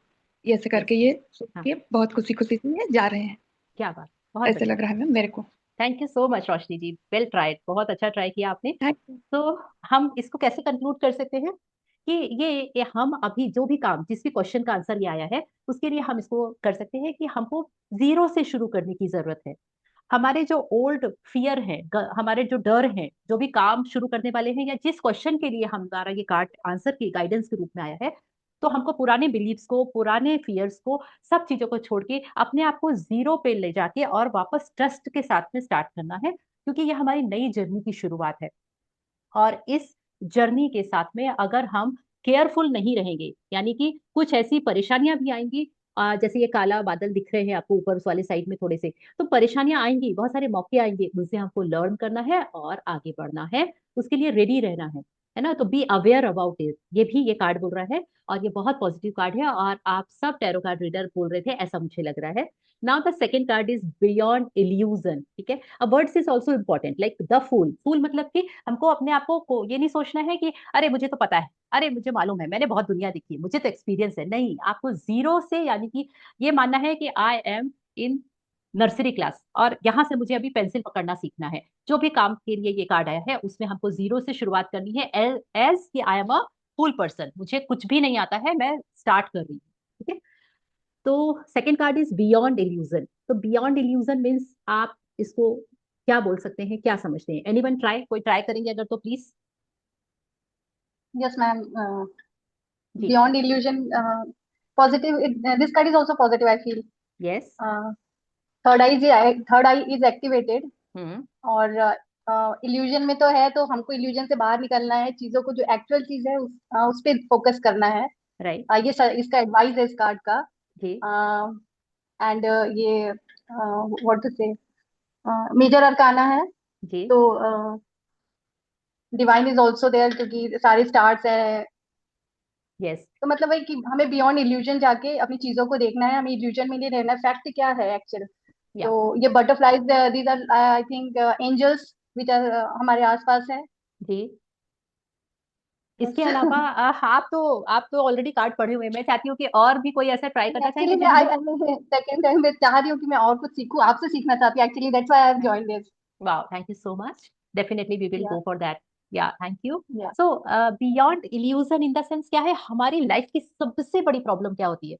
ये ऐसे
यस।
करके ये सोच
हाँ,
के बहुत खुशी खुशी से ये जा रहे हैं।
क्या बात, बहुत
ऐसे
बढ़िया।
लग रहा है मैम मेरे को।
Thank you so much Roshni ji, well tried, बहुत अच्छा ट्राई किया आपने।
Thank you.
तो हम इसको कैसे कंक्लूड कर सकते हैं कि ये हम अभी जो भी काम, जिस भी क्वेश्चन का आंसर ये आया है, उसके लिए हम इसको कर सकते हैं कि हमको जीरो से शुरू करने की जरूरत है। हमारे जो ओल्ड फियर है, हमारे जो डर हैं, जो भी काम शुरू करने वाले हैं, या जिस क्वेश्चन के लिए हमारा ये कार्ड आंसर की गाइडेंस के रूप में आया है, तो हमको पुराने बिलीव्स को, पुराने फियर्स को, सब चीजों को छोड़ के अपने आप को जीरो पे ले जाके और वापस ट्रस्ट के साथ में स्टार्ट करना है, क्योंकि ये हमारी नई जर्नी की शुरुआत है। और इस जर्नी के साथ में अगर हम केयरफुल नहीं रहेंगे, यानी कि कुछ ऐसी परेशानियां भी आएंगी, जैसे ये काला बादल दिख रहे हैं आपको ऊपर उस वाले साइड में थोड़े से, तो परेशानियां आएंगी, बहुत सारे मौके आएंगे, उनसे हमको लर्न करना है और आगे बढ़ना है, उसके लिए रेडी रहना है ना। तो बी अवेयर अबाउट इट, ये भी ये कार्ड बोल रहा है। और ये बहुत पॉजिटिव कार्ड है, और आप सब टैरो कार्ड रीडर बोल रहे थे ऐसा मुझे लग रहा है। Now the second card is beyond illusion, ठीक है। A words is also important, like the fool. Fool मतलब कि हमको अपने आप को ये नहीं सोचना है कि अरे मुझे तो पता है, अरे मुझे मालूम है, मैंने बहुत दुनिया देखी है, मुझे तो एक्सपीरियंस है। नहीं, आपको जीरो से, यानी कि ये मानना है कि I am in nursery class, और यहाँ से मुझे अभी पेंसिल पकड़ना सीखना है। जो भी काम के लिए ये कार्ड आया है उसमें हमको जीरो से शुरुआत करनी है, एज कि I am a full person, मुझे कुछ भी नहीं आता है, मैं स्टार्ट कर रही हूँ, ठीक है। तो second card is beyond illusion. तो बियॉन्ड इल्यूजन मीन्स आप इसको क्या बोल सकते हैं, क्या समझते हैं? एनीवन ट्राई, कोई ट्राई करेंगे अगर तो प्लीज।
Yes ma'am.
जी।
Beyond illusion positive, this card is also positive I feel.
Yes.
Third eye is activated.
Hmm.
और इल्यूजन में तो है, तो हमको इल्यूजन से बाहर निकलना है, चीजों को जो एक्चुअल चीज है उस पे फोकस करना है।
राइट।
इसका एडवाइस है इस कार्ड का।
जी।
एंड ये व्हाट टू से, मेजर अरकाना है।
जी।
तो डिवाइन इज ऑल्सो देयर क्योंकि सारे स्टार्स है।
यस।
तो मतलब है कि हमें बियॉन्ड इल्यूजन जाके अपनी चीजों को देखना है, हमें इल्यूजन में नहीं रहना है, फैक्ट क्या है एक्चुअल।
या।
तो ये butterflies, these are I think angels which are हमारे आसपास है।
जी। इसके अलावा आप तो ऑलरेडी कार्ड पढ़े हुए हैं। मैं चाहती हूँ कि और भी कोई ऐसा ट्राई करना चाहेंगे
एक्चुअली
जो मुझे।
मैं सेकंड टाइम मैं चाह रही हूँ कि मैं और कुछ सीखूं, आपसे सीखना चाहती हूँ actually, that's why I have joined this.
वाह, thank you so much, definitely we will
yeah
go for that. Yeah thank you.
Yeah
so beyond illusion in the sense क्या है, हमारी लाइफ की सबसे बड़ी प्रॉब्लम क्या होती है?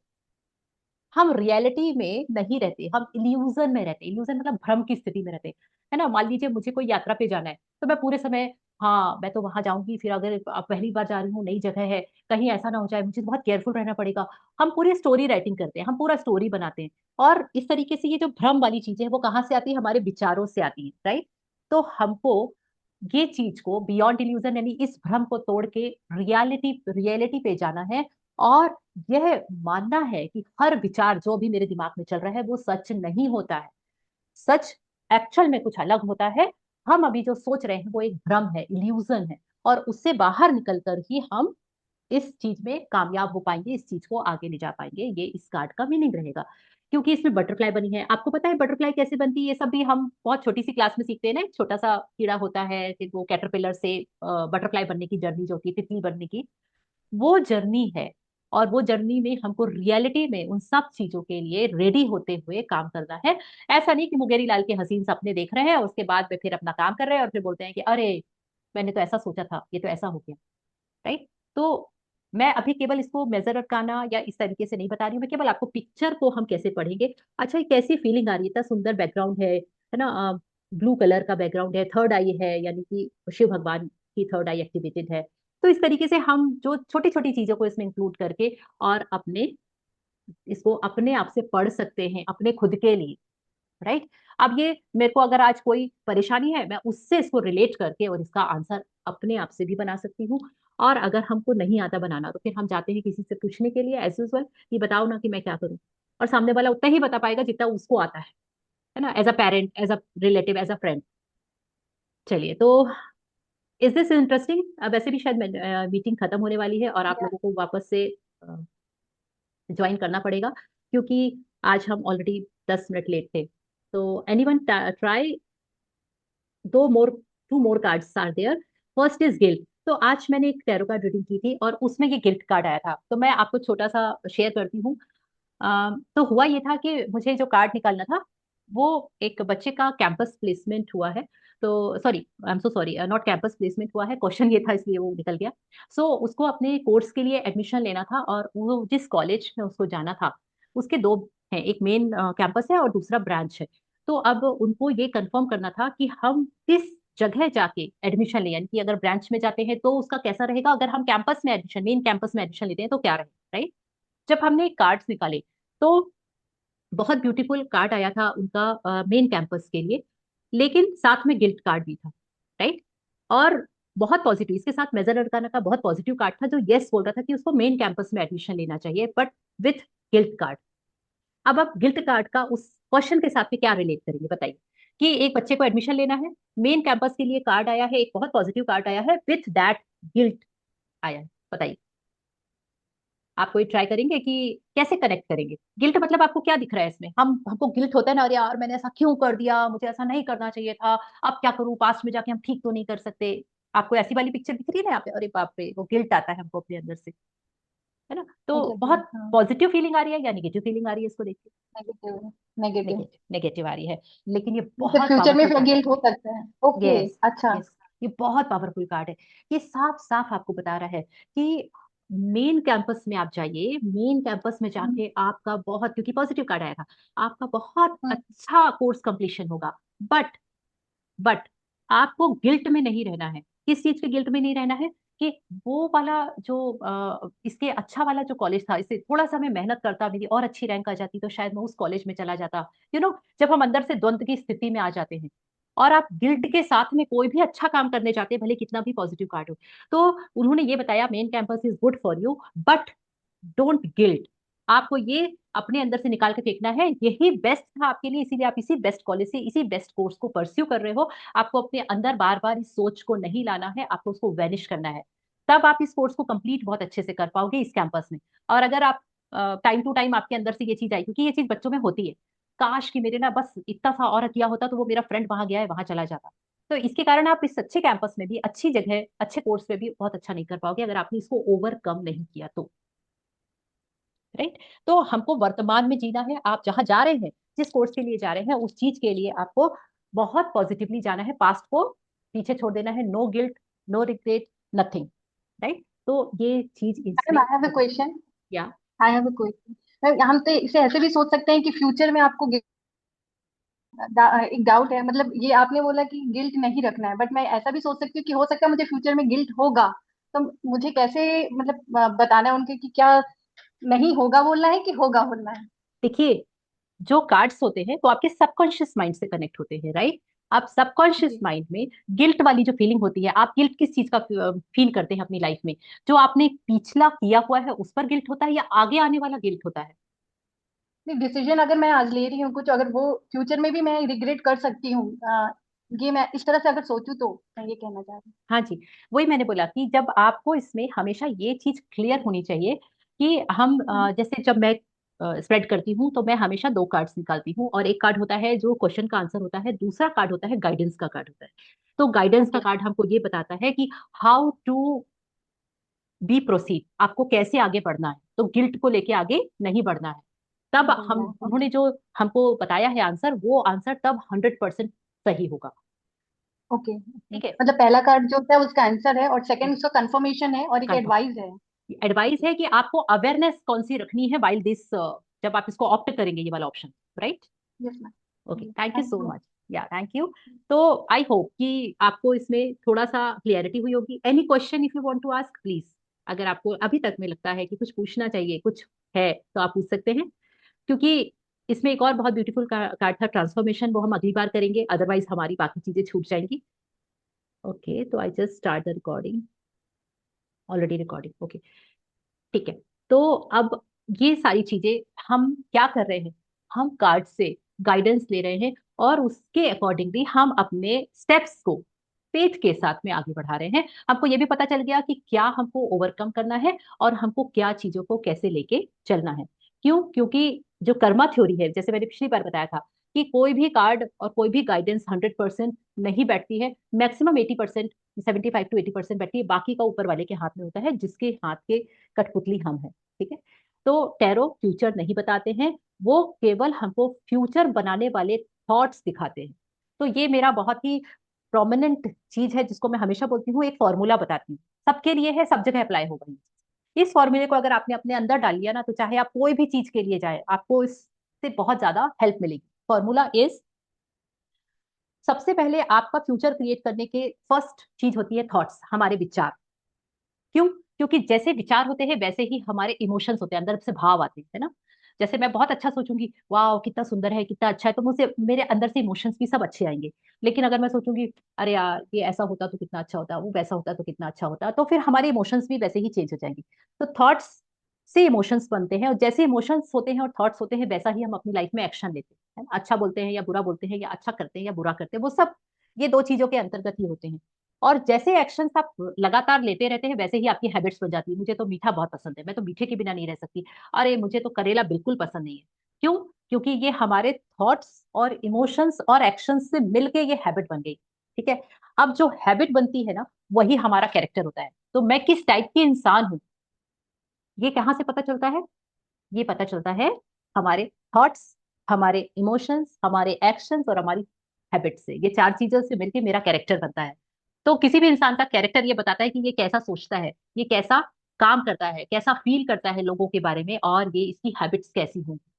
हम रियलिटी में नहीं रहते, हम इल्यूजन में रहते। इल्यूजन मतलब भ्रम की स्थिति में रहते, है ना। मान लीजिए मुझे कोई यात्रा पे जाना है, तो मैं पूरे समय, हाँ मैं तो वहां जाऊंगी, फिर अगर अब पहली बार जा रही हूँ, नई जगह है, कहीं ऐसा ना हो जाए, मुझे बहुत केयरफुल रहना पड़ेगा। हम पूरी स्टोरी राइटिंग करते हैं, हम पूरा स्टोरी बनाते हैं। और इस तरीके से ये जो भ्रम वाली चीजें हैं वो कहाँ से आती है? हमारे विचारों से आती है, राइट। तो हमको ये चीज को, बियॉन्ड इल्यूजन यानी इस भ्रम को तोड़ के रियलिटी रियलिटी पे जाना है। और यह मानना है कि हर विचार जो भी मेरे दिमाग में चल रहा है वो सच नहीं होता है। सच एक्चुअल में कुछ अलग होता है। हम अभी जो सोच रहे हैं वो एक भ्रम है, इल्यूजन है। और उससे बाहर निकलकर ही हम इस चीज में कामयाब हो पाएंगे, इस चीज को आगे ले जा पाएंगे। ये इस कार्ड का मीनिंग रहेगा। क्योंकि इसमें बटरफ्लाई बनी है, आपको पता है बटरफ्लाई कैसे बनती है, ये सब भी हम बहुत छोटी सी क्लास में सीखते हैं ना। एक छोटा सा कीड़ा होता है, फिर वो कैटरपिलर से बटरफ्लाई बनने की जर्नी जो होती है, तितली बनने की, वो जर्नी है। और वो जर्नी में हमको रियलिटी में उन सब चीजों के लिए रेडी होते हुए काम करना है। ऐसा नहीं कि मुंगेरी लाल के हसीन सपने देख रहे हैं और उसके बाद में फिर अपना काम कर रहे हैं और फिर बोलते हैं कि अरे मैंने तो ऐसा सोचा था, ये तो ऐसा हो गया। राइट। तो मैं अभी केवल इसको मेजर करना या इस तरीके से नहीं बता रही हूँ, मैं केवल आपको पिक्चर को हम कैसे पढ़ेंगे। अच्छा, ये कैसी फीलिंग आ रही है, इतना सुंदर बैकग्राउंड है ना, ब्लू कलर का बैकग्राउंड है, थर्ड आई है, यानी कि शिव भगवान की थर्ड आई एक्टिवेटेड है। तो इस तरीके से हम जो छोटी छोटी चीजों को इसमें इंक्लूड करके और अपने इसको अपने आप से पढ़ सकते हैं अपने खुद के लिए। राइट। अब ये मेरे को अगर आज कोई परेशानी है, मैं उससे इसको रिलेट करके और इसका आंसर अपने आप से भी बना सकती हूँ। और अगर हमको नहीं आता बनाना तो फिर हम जाते हैं किसी से पूछने के लिए एज यूजल, कि बताओ ना कि मैं क्या करूँ। और सामने वाला उतना ही बता पाएगा जितना उसको आता है ना, as a parent, as a relative, as a friend. चलिए, तो इज दिस इंटरेस्टिंग। वैसे भी शायद मीटिंग खत्म होने वाली है और आप
या
लोगों को वापस से ज्वाइन करना पड़ेगा, क्योंकि आज हम ऑलरेडी 10 मिनट लेट थे। तो एनीवन ट्राई, दो more, two more cards are there. First is guilt. तो आज मैंने एक टैरो कार्ड रीडिंग की थी और उसमें ये गिल्ट कार्ड आया था, तो मैं आपको छोटा सा शेयर करती हूँ। तो हुआ ये था कि मुझे जो कार्ड निकालना था वो एक बच्चे का कैंपस प्लेसमेंट हुआ है। तो sorry, I am so sorry, not campus placement हुआ है, क्वेश्चन ये था इसलिए वो निकल गया। सो उसको अपने कोर्स के लिए एडमिशन लेना था और वो जिस कॉलेज में उसको जाना था उसके दो हैं, एक मेन कैंपस है और दूसरा ब्रांच है। तो अब उनको ये कंफर्म करना था कि हम किस जगह जाके एडमिशन ले, यानी कि अगर ब्रांच में जाते हैं तो उसका कैसा रहेगा, अगर हम कैंपस में एडमिशन, मेन कैंपस में एडमिशन लेते हैं तो क्या रहेगा। राइट। जब हमने कार्ड्स निकाले तो बहुत ब्यूटीफुल कार्ड आया था उनका मेन कैंपस के लिए, लेकिन साथ में गिल्ट कार्ड भी था। राइट। और बहुत पॉजिटिव, इसके साथ मेजर अरकाना का बहुत पॉजिटिव कार्ड था जो यस बोल रहा था कि उसको मेन कैंपस में एडमिशन लेना चाहिए, बट विथ गिल्ट कार्ड। अब आप गिल्ट कार्ड का उस क्वेश्चन के साथ में क्या रिलेट करेंगे, बताइए। कि एक बच्चे को एडमिशन लेना है, मेन कैंपस के लिए कार्ड आया है, एक बहुत पॉजिटिव कार्ड आया है, विथ दैट गिल्ट आया है, बताइए। आप कोई ट्राई करेंगे कि कैसे कनेक्ट करेंगे। गिल्ट मतलब आपको क्या दिख रहा है इसमें, हमको गिल्ट होता है ना, अरे यार मैंने ऐसा क्यों कर दिया, मुझे ऐसा नहीं करना चाहिए था, अब क्या करूं, पास्ट में जाके हम ठीक तो नहीं कर सकते। आपको ऐसी वाली पिक्चर दिख रही है ना यहाँ पे, अरे बाप रे, वो गिल्ट आता है हमको अपने अंदर से, है ना। तो
नेगेटिव,
बहुत
हाँ,
पॉजिटिव फीलिंग आ रही है या निगेटिव फीलिंग आ रही है, इसको देखिए।
Negative, negative.
नेगेटिव, नेगेटिव आ रही है, लेकिन ये
जैसे
बहुत
फ्यूचर में
पावरफुल
फिर
कार्ड है।
गिल्ट हो सकता है। ओके।
यस।
अच्छा।
यस। ये बहुत पावरफुल कार्ड है। ये साफ साफ आपको बता रहा है कि मेन कैंपस में आप जाइए, मेन कैंपस में
हम्म,
जाके आपका बहुत, क्योंकि पॉजिटिव कार्ड आया था, आपका बहुत
हम्म,
अच्छा कोर्स कंप्लीशन होगा। बट बट आपको गिल्ट में नहीं रहना है। किस चीज के गिल्ट में नहीं रहना है, कि वो वाला जो इसके अच्छा वाला जो कॉलेज था, इससे थोड़ा सा मैं मेहनत करता, मेरी और अच्छी रैंक आ जाती तो शायद मैं उस कॉलेज में चला जाता। जब हम अंदर से द्वंद की स्थिति में आ जाते हैं और आप गिल्ट के साथ में कोई भी अच्छा काम करने जाते हैं, भले कितना भी पॉजिटिव कार्ड हो। तो उन्होंने ये बताया, main campus is good for you, but don't guilt. आपको ये अपने अंदर से निकाल के फेंकना है, यही बेस्ट था आपके लिए, इसीलिए आप इसी बेस्ट कॉलेज से इसी बेस्ट कोर्स को परस्यू कर रहे हो। आपको अपने अंदर बार बार इस सोच को नहीं लाना है, आपको उसको वैनिश करना है। तब आप इस कोर्स को कंप्लीट बहुत अच्छे से कर पाओगे इस कैंपस में। और अगर आप टाइम टू टाइम आपके अंदर से ये चीज आई, क्योंकि ये चीज बच्चों में होती है, काश कि मेरे ना बस इतना सा और किया होता तो वो मेरा फ्रेंड वहां गया है वहां चला जाता। तो इसके कारण आप इस अच्छे कैंपस में भी, अच्छी जगह, अच्छे कोर्स में भी बहुत अच्छा नहीं कर पाओगे अगर आपने इसको ओवरकम नहीं किया तो। राइट। तो हमको वर्तमान में जीना है, आप जहां जा रहे हैं, जिस कोर्स के लिए जा रहे हैं, उस चीज के लिए आपको बहुत पॉजिटिवली जाना है, पास्ट को पीछे छोड़ देना है, no guilt, no regret, nothing. Right. तो ये चीज
मैम,
इसमें
आई हैव अ
होगी।
क्वेश्चन।
या
आई हैव अ क्वेश्चन। हम तो इसे ऐसे भी सोच सकते हैं कि फ्यूचर में आपको एक डाउट है, मतलब ये आपने बोला कि गिल्ट नहीं रखना है, बट मैं ऐसा भी सोच सकती हूँ कि हो सकता है मुझे फ्यूचर में गिल्ट होगा। तो मुझे कैसे, मतलब बताना है उनके कि क्या नहीं होगा बोलना है कि होगा बोलना है।
देखिए, जो कार्ड्स होते हैं वो आपके सबकॉन्शियस माइंड से कनेक्ट होते हैं। राइट। आप सबकॉन्शियस
जी।
माइंड में गिल्ट वाली जो फीलिंग होती है, आप गिल्ट किस चीज का फील करते हैं अपनी लाइफ में, जो आपने पिछला किया हुआ है उस पर गिल्ट होता है या आगे आने वाला गिल्ट होता है।
नहीं, डिसीजन अगर मैं आज ले रही हूँ कुछ, अगर वो फ्यूचर में भी मैं रिग्रेट कर सकती हूँ, ये मैं इस तरह से अगर सोचूं तो मैं ये कहना चाह रही
हाँ जी, वही मैंने बोला कि जब आपको इसमें हमेशा ये चीज क्लियर होनी चाहिए कि हम
हूँ।
जैसे जब मैं स्प्रेड करती हूँ तो मैं हमेशा दो कार्ड्स निकालती हूँ, और एक कार्ड होता है जो क्वेश्चन का आंसर होता है, दूसरा कार्ड होता है गाइडेंस का कार्ड होता है। तो गाइडेंस का
ओके
कार्ड हमको ये बताता है कि हाउ टू बी प्रोसीड, आपको कैसे आगे बढ़ना है, तो गिल्ट को लेके आगे नहीं बढ़ना है। तब
नहीं बढ़ना
हम,
है,
उन्होंने
ओके
जो हमको बताया है आंसर, वो आंसर तब 100% सही होगा।
Okay okay.
ठीक है।
मतलब पहला कार्ड जो होता है उसका आंसर है, और सेकंड उसका कंफर्मेशन है, और एक
कंफर्म
एडवाइस है।
Advice
okay.
है कि आपको अवेयरनेस कौन सी रखनी है वाइल दिस, जब आप इसको ऑप्ट करेंगे ये वाला option, right.
Yes
okay,
ma'am.
Thank you
thank
so
you.
Much. या थैंक यू। तो आई होप कि आपको इसमें थोड़ा सा क्लियरिटी हुई होगी। Any question if you want to ask please, अगर आपको अभी तक में लगता है कि कुछ पूछना चाहिए, कुछ है, तो आप पूछ सकते हैं। क्योंकि इसमें एक और बहुत ब्यूटीफुल कार्ड था ट्रांसफॉर्मेशन, वो हम अगली बार करेंगे, अदरवाइज हमारी बाकी चीजें छूट जाएंगी। ओके, तो I just start the recording. Already recording, okay. ठीक है। तो अब ये सारी चीजें हम क्या कर रहे हैं, हम कार्ड से गाइडेंस ले रहे हैं, और उसके अकॉर्डिंगली हम अपने स्टेप्स को फेथ के साथ में आगे बढ़ा रहे हैं। हमको ये भी पता चल गया कि क्या हमको ओवरकम करना है, और हमको क्या चीजों को कैसे लेके चलना है। क्यों? क्योंकि जो कर्मा थ्योरी है, जैसे मैंने पिछली बार बताया था, कि कोई भी कार्ड और कोई भी गाइडेंस 100% नहीं बैठती है, मैक्सिमम 80%, 75 to 80% बैठती है, बाकी का ऊपर वाले के हाथ में होता है, जिसके हाथ के कठपुतली हम हैं। ठीक है। तो टैरो फ्यूचर नहीं बताते हैं, वो केवल हमको फ्यूचर बनाने वाले थॉट्स दिखाते हैं। तो ये मेरा बहुत ही प्रोमिनेंट चीज है, जिसको मैं हमेशा बोलती हूँ, एक फॉर्मूला बताती हूँ, सबके लिए है, सब जगह अप्लाई होगा ये। इस फॉर्मूले को अगर आपने अपने अंदर डाल लिया ना, तो चाहे आप कोई भी चीज के लिए जाए, आपको इससे बहुत ज्यादा हेल्प मिलेगी। फॉर्मूला इज, सबसे पहले आपका फ्यूचर क्रिएट करने के फर्स्ट चीज होती है थॉट्स, हमारे विचार। क्यों? क्योंकि जैसे विचार होते हैं वैसे ही हमारे इमोशंस होते हैं, अंदर से भाव आते हैं, है ना। जैसे मैं बहुत अच्छा सोचूंगी, वाह कितना सुंदर है, कितना अच्छा है, तो मुझसे मेरे अंदर से इमोशंस भी सब अच्छे आएंगे। लेकिन अगर मैं सोचूंगी, अरे यार ये ऐसा होता तो कितना अच्छा होता, वो वैसा होता तो कितना अच्छा होता, तो फिर हमारे इमोशंस भी वैसे ही चेंज हो जाएंगे। तो थॉट्स से इमोशंस बनते हैं, और जैसे इमोशंस होते हैं और थॉट्स होते हैं, वैसा ही हम अपनी लाइफ में एक्शन लेते हैं, है ना? अच्छा बोलते हैं या बुरा बोलते हैं, या अच्छा करते हैं या बुरा करते हैं, वो सब ये दो चीजों के अंतर्गत ही होते हैं। और जैसे एक्शन आप लगातार लेते रहते हैं, वैसे ही आपकी हैबिट्स बन जाती है। मुझे तो मीठा बहुत पसंद है, मैं तो मीठे के बिना नहीं रह सकती। अरे मुझे तो करेला बिल्कुल पसंद नहीं है। क्यों? क्योंकि ये हमारे थॉट्स और इमोशंस और एक्शंस से मिलके ये हैबिट बन गई। ठीक है। अब जो हैबिट बनती है ना, वही हमारा कैरेक्टर होता है। तो मैं किस टाइप की इंसान हूँ, ये कहाँ से पता चलता है? ये पता चलता है हमारे थॉट्स, हमारे इमोशंस, हमारे एक्शंस और हमारी हैबिट से। ये चार चीजों से मिलके मेरा कैरेक्टर बनता है। तो किसी भी इंसान का कैरेक्टर ये बताता है कि ये कैसा सोचता है, ये कैसा काम करता है, कैसा फील करता है लोगों के बारे में, और ये इसकी हैबिट्स कैसी होंगी।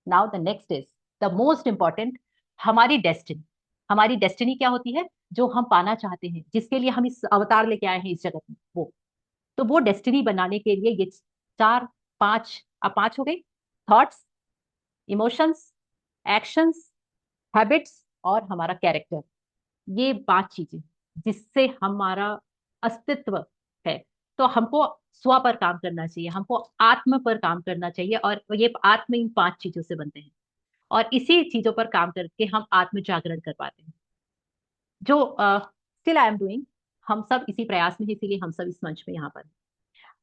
Now the next is the most important, हमारी डेस्टिनी। हमारी डेस्टिनी क्या होती है? जो हम पाना चाहते हैं, जिसके लिए हम इस अवतार लेके आए हैं इस जगत में, वो। तो वो डेस्टिनी बनाने के लिए ये चार, पांच, अब पांच हो गई, थॉट्स, इमोशंस, एक्शंस, हैबिट्स और हमारा कैरेक्टर। ये पांच चीजें जिससे हमारा अस्तित्व है। तो हमको स्व पर काम करना चाहिए, हमको आत्म पर काम करना चाहिए, और ये आत्म इन पांच चीजों से बनते हैं। और इसी चीजों पर काम करके हम आत्म जागरण कर पाते हैं, जो स्टिल आई एम डूइंग। हम सब इसी प्रयास में हैं, इसीलिए हम सब इस मंच में यहाँ पर हैं।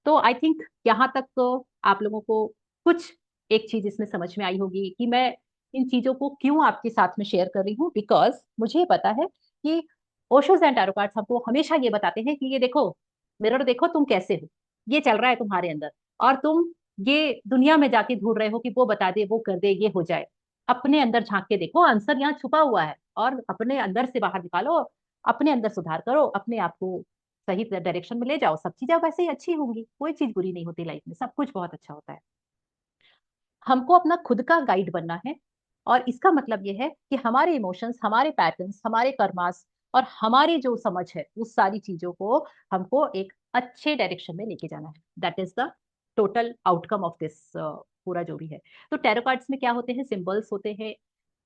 तो आई थिंक यहाँ तक तो आप लोगों को कुछ एक चीज इसमें समझ में आई होगी कि मैं इन चीजों को क्यों आपके साथ में शेयर कर रही हूँ। बिकॉज मुझे पता है कि ओशोज एंड टैरो कार्ड्स हमको हमेशा ये बताते हैं कि ये देखो, मिरर देखो तुम कैसे हो, ये चल रहा है तुम्हारे अंदर, और तुम ये दुनिया में जाके ढूंढ रहे हो कि वो बता दे, वो कर दे, ये हो जाए। अपने अंदर झांक के देखो, आंसर यहाँ छुपा हुआ है, और अपने अंदर से बाहर निकालो, अपने अंदर सुधार करो, अपने आप को सही डायरेक्शन में ले जाओ। सब चीजें वैसे ही अच्छी होंगी, कोई चीज बुरी नहीं होती लाइफ में, सब कुछ बहुत अच्छा होता है। हमको अपना खुद का गाइड बनना है, और इसका मतलब यह है कि हमारे इमोशंस, हमारे पैटर्न्स, हमारे कर्मास और हमारी जो समझ है, उस सारी चीजों को हमको एक अच्छे डायरेक्शन में लेके जाना है। That is the total outcome of this पूरा जो भी है। तो टैरो कार्ड्स में क्या होते हैं? सिंबल्स होते हैं,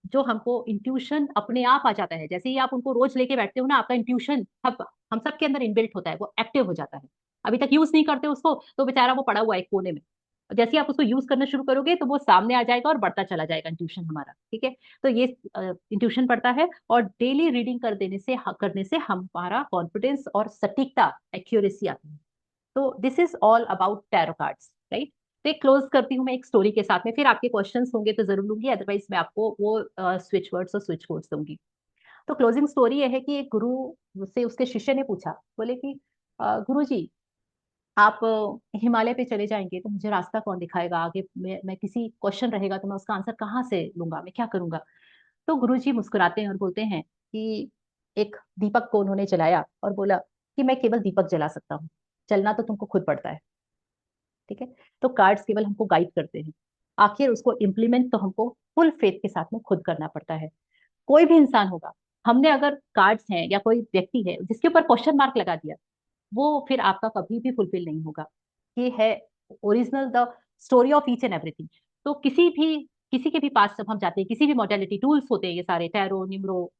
जो हमको इंट्यूशन अपने आप आ जाता है। जैसे ही आप उनको रोज लेके बैठते हो ना, आपका इंट्यूशन हम सब के अंदर इनबिल्ट होता है, वो एक्टिव हो जाता है। अभी तक यूज नहीं करते उसको, तो बेचारा वो पड़ा हुआ है एक कोने में। जैसे ही आप उसको यूज करना शुरू करोगे तो वो सामने आ जाएगा और बढ़ता चला जाएगा इंट्यूशन हमारा, ठीक है। तो ये इंट्यूशन पड़ता है, और डेली रीडिंग करने से हमारा कॉन्फिडेंस और सटीकता, एक्यूरेसी आती है। तो this is all about tarot cards, right. तो एक क्लोज करती हूँ मैं एक स्टोरी के साथ में, फिर आपके क्वेश्चंस होंगे तो जरूर लूंगी, अदरवाइज मैं आपको वो स्विच वर्ड्स और स्विच कोड्स दूंगी। तो क्लोजिंग स्टोरी ये है कि एक गुरु से उसके शिष्य ने पूछा, बोले कि गुरु जी, आप हिमालय पे चले जाएंगे तो मुझे रास्ता कौन दिखाएगा आगे, मैं किसी क्वेश्चन रहेगा तो मैं उसका आंसर कहाँ से लूंगा, मैं क्या करूंगा। तो गुरुजी मुस्कुराते हैं और बोलते हैं कि एक दीपक को उन्होंने जलाया और बोला कि मैं केवल दीपक जला सकता हूँ, चलना तो तुमको खुद पड़ता है, ठीक है। तो कार्ड्स केवल हमको गाइड करते हैं, आखिर उसको इम्प्लीमेंट तो हमको फुल फेथ के साथ में खुद करना पड़ता है। कोई भी इंसान होगा, हमने अगर कार्ड्स हैं या कोई व्यक्ति है जिसके ऊपर क्वेश्चन मार्क लगा दिया, वो फिर आपका कभी भी फुलफिल नहीं होगा। ये है original the story of each and everything. तो किसी के भी पास जब हम जाते हैं, किसी भी मॉडलिटी टूल्स होते हैं, ये सारे tarot, numero,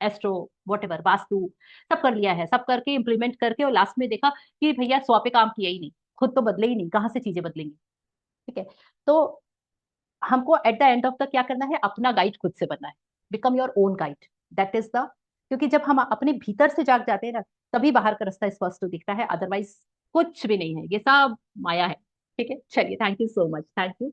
astro, whatever, vastu, सब कर लिया है, सब करके इम्प्लीमेंट करके, और लास्ट में देखा कि भैया 100 पे काम किया ही नहीं, खुद तो बदले ही नहीं, कहाँ से चीजें बदलेंगी, ठीक है। तो हमको at the end of the क्या करना है, अपना गाइड खुद से बनना है। Become your own guide, that is the, क्योंकि जब हम अपने भीतर से जाग जाते हैं ना, तभी बाहर का रास्ता स्पष्ट दिखता है, अदरवाइज कुछ भी नहीं है, ये सब माया है, ठीक है। चलिए, thank you so much, thank you.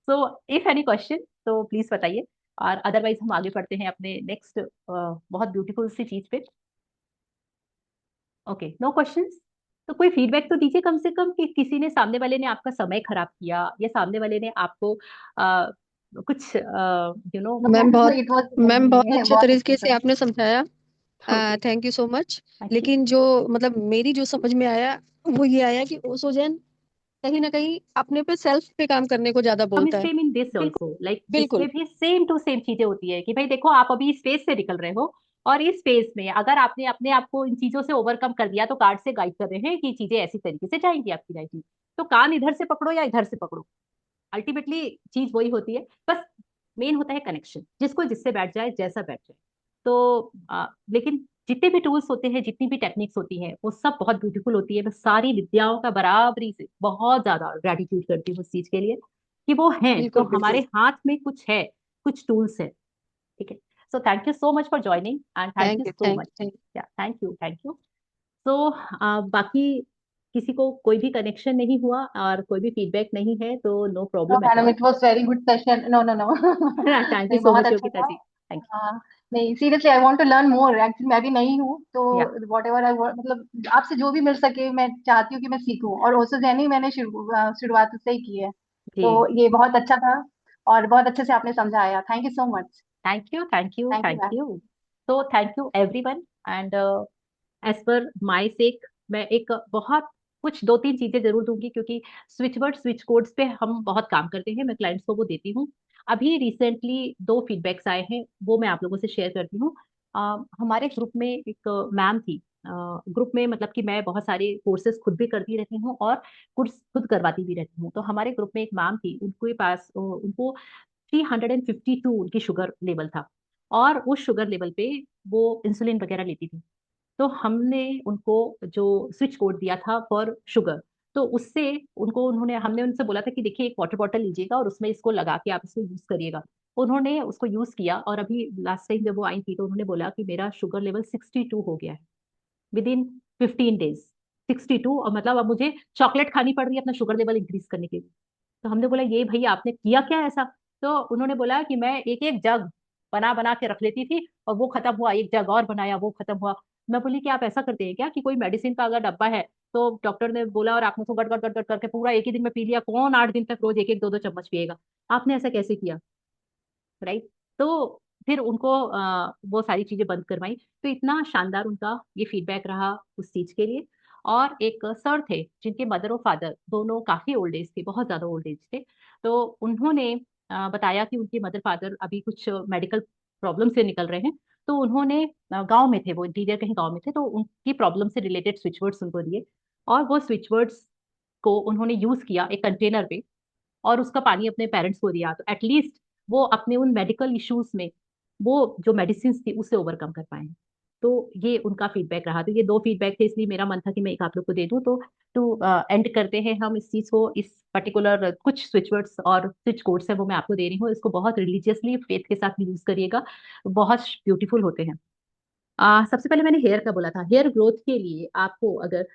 So if any question तो प्लीज बताइए, और अदरवाइज हम आगे बढ़ते हैं अपने नेक्स्ट बहुत ब्यूटीफुल सी चीज पे। Okay, no questions. तो कोई फीडबैक तो दीजिए कम से कम, कि किसी ने, सामने वाले ने आपका समय खराब किया, या सामने वाले ने आपको कुछ
इट
मैम बहुत
वाज
अच्छे
बहुत
तरीके
अच्छे
से
से।
आपने समझाया।
Okay,
thank you so much.
Thank you.
लेकिन जो मतलब मेरी जो समझ में आया वो ये आया कि ओसोजन कहीं ना कहीं अपने पे सेल्फ पे काम करने को ज्यादा
हम
बोलता है।
सेम इन दिस
बिल्कुल,
ऑल्सो, लाइक इसमें
बिल्कुल।
भी सेम टू सेम चीजें होती है कि भाई देखो, आप अभी स्पेस से निकल रहे हो, और इस स्पेस में अगर आपने अपने आप को इन चीजों से ओवरकम कर दिया, तो कार्ड से गाइड कर रहे हैं कि चीजें ऐसी तरीके से जाएंगी आपकी लाइफ में। तो कान इधर से पकड़ो या इधर से पकड़ो, अल्टीमेटली चीज वही होती है, बस मेन होता है कनेक्शन, जिसको जिससे बैठ जाए, जैसा बैठ जाए। तो लेकिन जितने भी टूल्स होते हैं, जितनी भी टेक्निक्स होती हैं, वो सब बहुत ब्यूटीफुल होती है। मैं सारी विद्याओं का बराबरी से बहुत ज्यादा ग्रेटिट्यूड करती हूँ उस चीज के लिए, कि वो हैं, तो
बिल्कुल,
हमारे
बिल्कुल।
हाथ में कुछ है, कुछ टूल्स है, ठीक है। सो thank you so much for joining, and thank you
thank you,
so
thank
much.
You.
या, थैंक यू, थैंक यू। तो बाकी किसी को कोई भी कनेक्शन नहीं हुआ और कोई भी फीडबैक नहीं है, तो no
no
problem at
madam,
all.
It was very good session. No no no
thank you
नहीं,
सो
बहुत
मच
अच्छा
योगिता
था।
जी, थैंक
हाँ, नहीं seriously I want to learn more. Actually मैं भी नई हूँ, तो
यू। या,
वॉट एवर आई, मतलब आपसे जो भी मिल सके मैं चाहती हूँ कि मैं सीखूं। और ओसो जैनी मैंने शुरुआत से ही की है, तो
जी,
ये बहुत अच्छा था, और बहुत अच्छे से आपने समझाया। Thank you so much.
Thank you, thank you,
thank you
thank
ma'am.
You. तो thank you everyone, and as per my sake, मैं एक बहुत कुछ 2-3 चीजें जरूर दूंगी, क्योंकि स्विच वर्ड, स्विच कोड्स पे हम बहुत काम करते हैं, मैं क्लाइंट्स को वो देती हूँ। अभी रिसेंटली 2 फीडबैक्स आए हैं, वो मैं आप लोगों से शेयर करती हूँ। हमारे ग्रुप में एक मैम थी, ग्रुप में मतलब कि मैं बहुत सारे कोर्सेज खुद भी करती रहती हूँ और कोर्स खुद करवाती भी रहती हूँ। तो हमारे ग्रुप में एक मैम थी, उनके पास उनको 352 उनकी शुगर लेवल था, और उस शुगर लेवल पे वो इंसुलिन वगैरह लेती थी। तो हमने उनको जो स्विच कोड दिया था फॉर शुगर, तो उससे उनको, उन्होंने, हमने उनसे बोला था कि देखिए एक वाटर बॉटल लीजिएगा और उसमें इसको लगा के आप इसको यूज करिएगा। उन्होंने उसको यूज किया, और अभी लास्ट टाइम जब वो आई थी तो उन्होंने बोला कि मेरा शुगर लेवल 62 हो गया है विद इन 15 डेज। 62, और मतलब अब मुझे चॉकलेट खानी पड़ रही है अपना शुगर लेवल इंक्रीज करने के लिए। तो हमने बोला ये भैया आपने किया क्या ऐसा। तो उन्होंने बोला कि मैं एक एक जग बना बना के रख लेती थी, और वो खत्म हुआ, एक जग और बनाया, वो खत्म हुआ। मैं बोली कि आप ऐसा करते हैं क्या, कि कोई मेडिसिन का अगर डब्बा है, तो डॉक्टर ने बोला और आपने उसको गट गट गट गट करके पूरा एक ही दिन में पी लिया, कौन 8 दिन तक रोज एक एक 2-2 चम्मच पिएगा। आपने ऐसा कैसे किया, राइट। तो फिर उनको वो सारी चीजें बंद करवाई। तो इतना शानदार उनका ये फीडबैक रहा उस चीज के लिए। और एक सर थे जिनके मदर और फादर दोनों काफी ओल्ड एज थे, बहुत ज्यादा ओल्ड एज थे। तो उन्होंने बताया कि उनके मदर फादर अभी कुछ मेडिकल प्रॉब्लम से निकल रहे हैं। तो उन्होंने गांव में थे, वो इंटीरियर कहीं गांव में थे, तो उनकी प्रॉब्लम से रिलेटेड स्विच वर्ड्स उनको दिए, और वो स्विच वर्ड्स को उन्होंने यूज किया एक कंटेनर पे, और उसका पानी अपने पेरेंट्स को दिया, तो एटलीस्ट वो अपने उन मेडिकल इश्यूज में वो जो मेडिसिन थी उससे ओवरकम कर पाए। तो ये उनका फीडबैक रहा। तो ये 2 फीडबैक थे, इसलिए मेरा मन था कि मैं एक आप लोग को दे दूं। तो टू एंड करते हैं हम इस चीज को, इस पर्टिकुलर कुछ स्विच वर्ड्स और स्विच कोड्स है वो मैं आपको दे रही हूँ। इसको बहुत रिलीजियसली फेथ के साथ यूज करिएगा, बहुत ब्यूटीफुल होते हैं। सबसे पहले मैंने हेयर का बोला था। हेयर ग्रोथ के लिए आपको अगर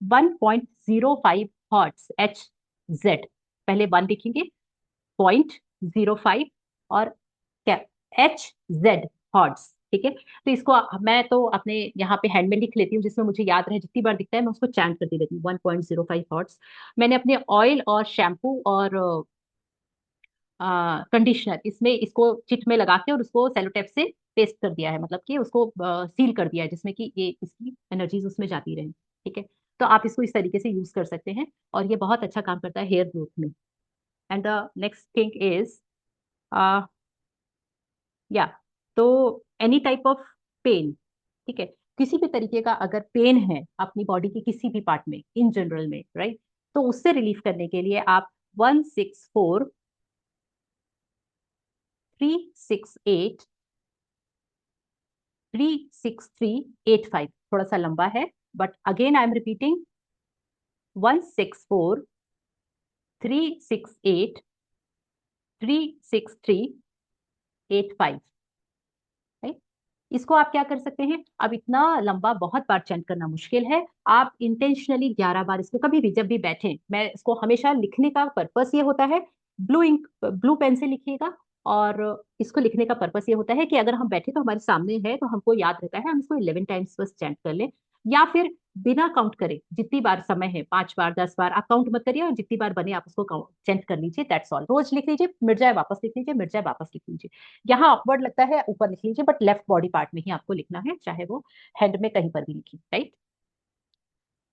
1.05 हॉर्ट्स HZ, पहले 1 लिखेंगे, 0.05 और क्या, HZ हॉर्ट्स, ठीक है। तो इसको मैं तो अपने यहाँ पे हैंड में लिख लेती हूँ, जिसमें मुझे याद रहे, जितनी बार दिखता है मैं उसको चैंट करती रहती हूँ, 1.05 हॉर्ट्स। मैंने अपने ऑयल और शैम्पू और कंडीशनर इसमें इसको चिट में लगा के और उसको सेलोटेप से पेस्ट कर दिया है, मतलब कि उसको सील कर दिया है, जिसमें कि ये इसकी एनर्जीज उसमें जाती रहे, ठीक है। तो आप इसको इस तरीके से यूज कर सकते हैं और ये बहुत अच्छा काम करता है हेयर ग्रोथ में। And the next thing is या, तो एनी टाइप ऑफ पेन, ठीक है, किसी भी तरीके का अगर पेन है अपनी बॉडी के किसी भी पार्ट में इन जनरल में, राइट, तो उससे रिलीफ करने के लिए आप 164 368 36385, थोड़ा सा लंबा है, but again I am repeating, 164 368 36385, right. इसको आप क्या कर सकते हैं, अब इतना लंबा बहुत बार चैंट करना मुश्किल है, आप इंटेंशनली 11 बार इसको कभी भी जब भी बैठे, मैं इसको हमेशा लिखने का पर्पस ये होता है, ब्लू इंक ब्लू पेन से लिखिएगा। और इसको लिखने का पर्पस ये होता है कि अगर हम बैठे तो हमारे सामने है तो हमको याद रहता है, हम इसको 11 टाइम्स बस चैंट कर लें, या फिर बिना काउंट करे जितनी बार समय है, 5 बार 10 बार, आप काउंट मत करिए, और जितनी बार बने आप उसको चैंट कर लीजिए, दैट्स ऑल। रोज लिख लीजिए, मिट जाए वापस लिख लीजिए, मिट जाए वापस लिख लीजिए। यहाँ ऑकवर्ड लगता है ऊपर लिख लीजिए, बट लेफ्ट बॉडी पार्ट में ही आपको लिखना है, चाहे वो हेड में कहीं पर भी लिखिए, right.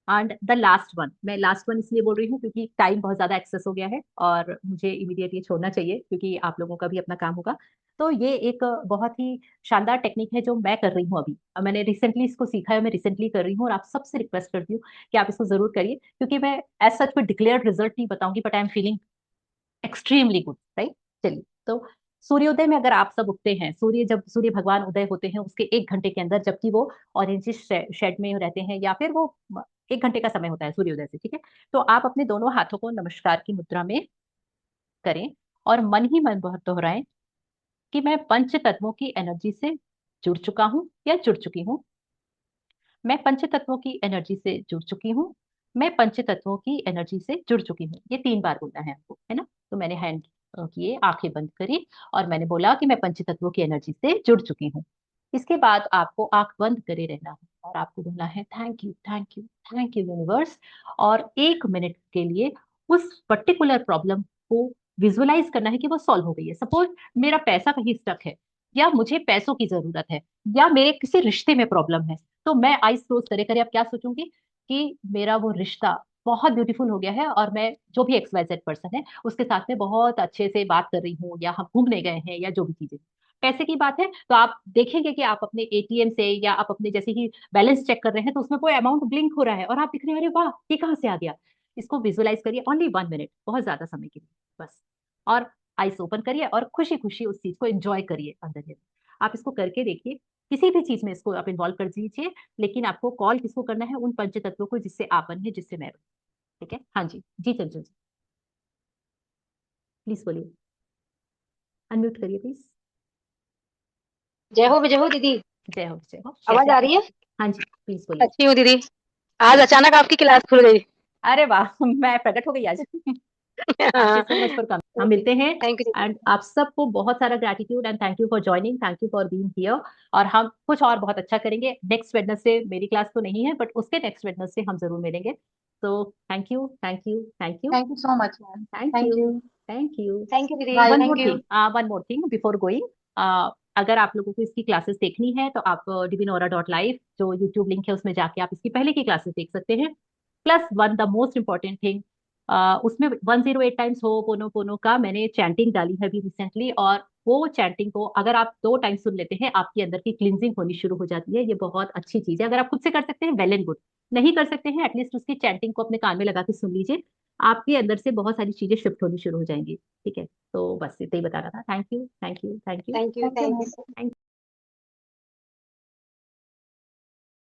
And the last one, मैं लास्ट वन इसलिए बोल रही हूँ क्योंकि टाइम बहुत ज्यादा एक्सेस हो गया है और मुझे इमीडिएट ये छोड़ना चाहिए क्योंकि आप लोगों का भी अपना काम होगा। तो ये एक बहुत ही शानदार टेक्निक है जो मैं कर रही हूँ अभी, मैंने रिसेंटली इसको सीखा है, मैं रिसेंटली कर रही हूँ, और आप सबसे रिक्वेस्ट करती हूँ कि आप इसको जरूर करिए, क्योंकि मैं एज सच कोई डिक्लेयर्ड रिजल्ट नहीं बताऊंगी, but I am feeling extremely good, right. चलिए, तो सूर्योदय में अगर आप सब उठते हैं, जब सूर्य भगवान उदय होते हैं उसके 1 घंटे के अंदर, जबकि वो ऑरेंज शेड में रहते हैं, या फिर वो 1 घंटे का समय होता है सूर्योदय से, ठीक है, तो आप अपने दोनों हाथों को नमस्कार की मुद्रा में करें और मन ही मन बहुत दोहराएं कि मैं पंच तत्वों की एनर्जी से जुड़ चुका हूँ या जुड़ चुकी हूँ, मैं पंच तत्वों की एनर्जी से जुड़ चुकी हूँ, मैं पंच तत्वों की एनर्जी से जुड़ चुकी हूँ। ये 3 बार बोलना है आपको, है ना। तो मैंने हैंड किए, आंखें बंद करी और मैंने बोला कि मैं पंच तत्वों की एनर्जी से जुड़ चुकी हूँ। इसके बाद आपको आंख बंद करे रहना है और आपको बोलना है thank you thank you thank you universe, और 1 मिनट के लिए उस पर्टिकुलर प्रॉब्लम को विजुअलाइज करना है कि वो सॉल्व हो गई है। सपोज मेरा पैसा कहीं स्टक है, या मुझे पैसों की जरूरत है, या मेरे किसी रिश्ते में प्रॉब्लम है, तो मैं आईज क्लोज करे करे अब क्या सोचूंगी कि मेरा वो रिश्ता बहुत ब्यूटीफुल हो गया है और मैं जो भी XYZ पर्सन है उसके साथ में बहुत अच्छे से बात कर रही हूँ, या हम घूमने गए हैं, या जो भी चीजें। पैसे की बात है तो आप देखेंगे कि आप अपने ATM से या आप अपने जैसे ही बैलेंस चेक कर रहे हैं तो उसमें कोई अमाउंट ब्लिंक हो रहा है और आप दिख रहे हैं, अरे वाह ये कहाँ से आ गया। इसको विजुअलाइज करिए, ओनली 1 मिनट, बहुत ज्यादा समय के लिए बस, और आइस ओपन करिए और खुशी खुशी उस चीज को एंजॉय करिए अंदर ही। आप इसको करके देखिए, किसी भी चीज में इसको आप इन्वॉल्व कर दीजिए, लेकिन आपको कॉल किसको करना है, उन पंच तत्वों को जिससे आप बने, जिससे मैं बनी, ठीक है। हाँ जी, जी चंचल जी प्लीज बोलिए, अनम्यूट करिए प्लीज।
जय हो दीदी।
जय हो जय हो,
आवाज
कैसे
आ
हैं?
रही है?
हाँ जी प्लीज बोलिए।
अच्छी हूँ दीदी। आज अचानक आपकी क्लास खुल गई।
अरे वाह मैं प्रकट हो गई आज thank you so much for coming, हम मिलते हैं।
थैंक यू
एंड
दीदी।
आप सबको बहुत सारा gratitude and thank you for joining, thank you for being here. और हम कुछ और बहुत अच्छा करेंगे नेक्स्ट वेडनेसडे, मेरी क्लास तो नहीं है बट उसके नेक्स्ट वेडनेसडे हम जरूर मिलेंगे। तो thank you thank you thank you
thank you so much ma'am.
Thank
thank
you
you.
Thank you.
Thank you दीदी।
Bye.
Thank you.
One more thing before going, अगर आप लोगों को इसकी क्लासेस देखनी है तो आप divinora.live जो यूट्यूब लिंक है उसमें जाके आप इसकी पहले की क्लासेस देख सकते हैं। +1 द मोस्ट इंपॉर्टेंट थिंग, उसमें 108 टाइम्स हो पोनो पोनो का मैंने चैंटिंग डाली है अभी रिसेंटली, और वो चैंटिंग को अगर आप 2 टाइम सुन लेते हैं आपके अंदर की क्लिनजिंग होनी शुरू हो जाती है। ये बहुत अच्छी चीज है, अगर आप खुद से कर सकते हैं वेल एंड गुड, नहीं कर सकते हैं एटलीस्ट उसकी चैंटिंग को अपने कान में लगा के सुन लीजिए, आपके अंदर से बहुत सारी चीजें शिफ्ट होनी शुरू हो जाएंगी, ठीक है। तो बस इतना ही बताना था। Thank you thank you thank you
thank you.
Thank you ma'am.
Thank